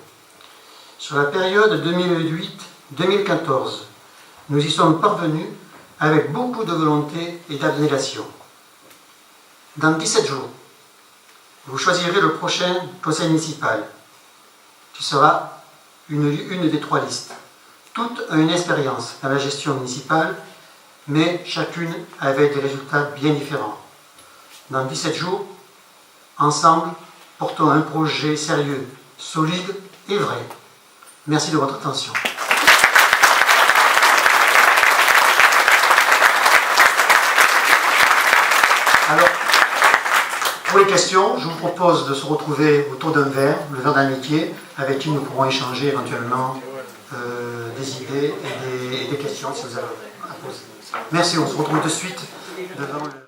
Sur la période 2008-2014, nous y sommes parvenus avec beaucoup de volonté et d'abnégation. Dans 17 jours, vous choisirez le prochain conseil municipal, qui sera une des 3 listes. Toutes ont une expérience dans la gestion municipale, mais chacune avec des résultats bien différents. Dans 17 jours, ensemble, portons un projet sérieux, solide et vrai. Merci de votre attention. Alors, pour les questions, je vous propose de se retrouver autour d'un verre, le verre d'amitié, avec qui nous pourrons échanger éventuellement des idées et des questions si vous avez à poser. Merci, on se retrouve de suite devant le...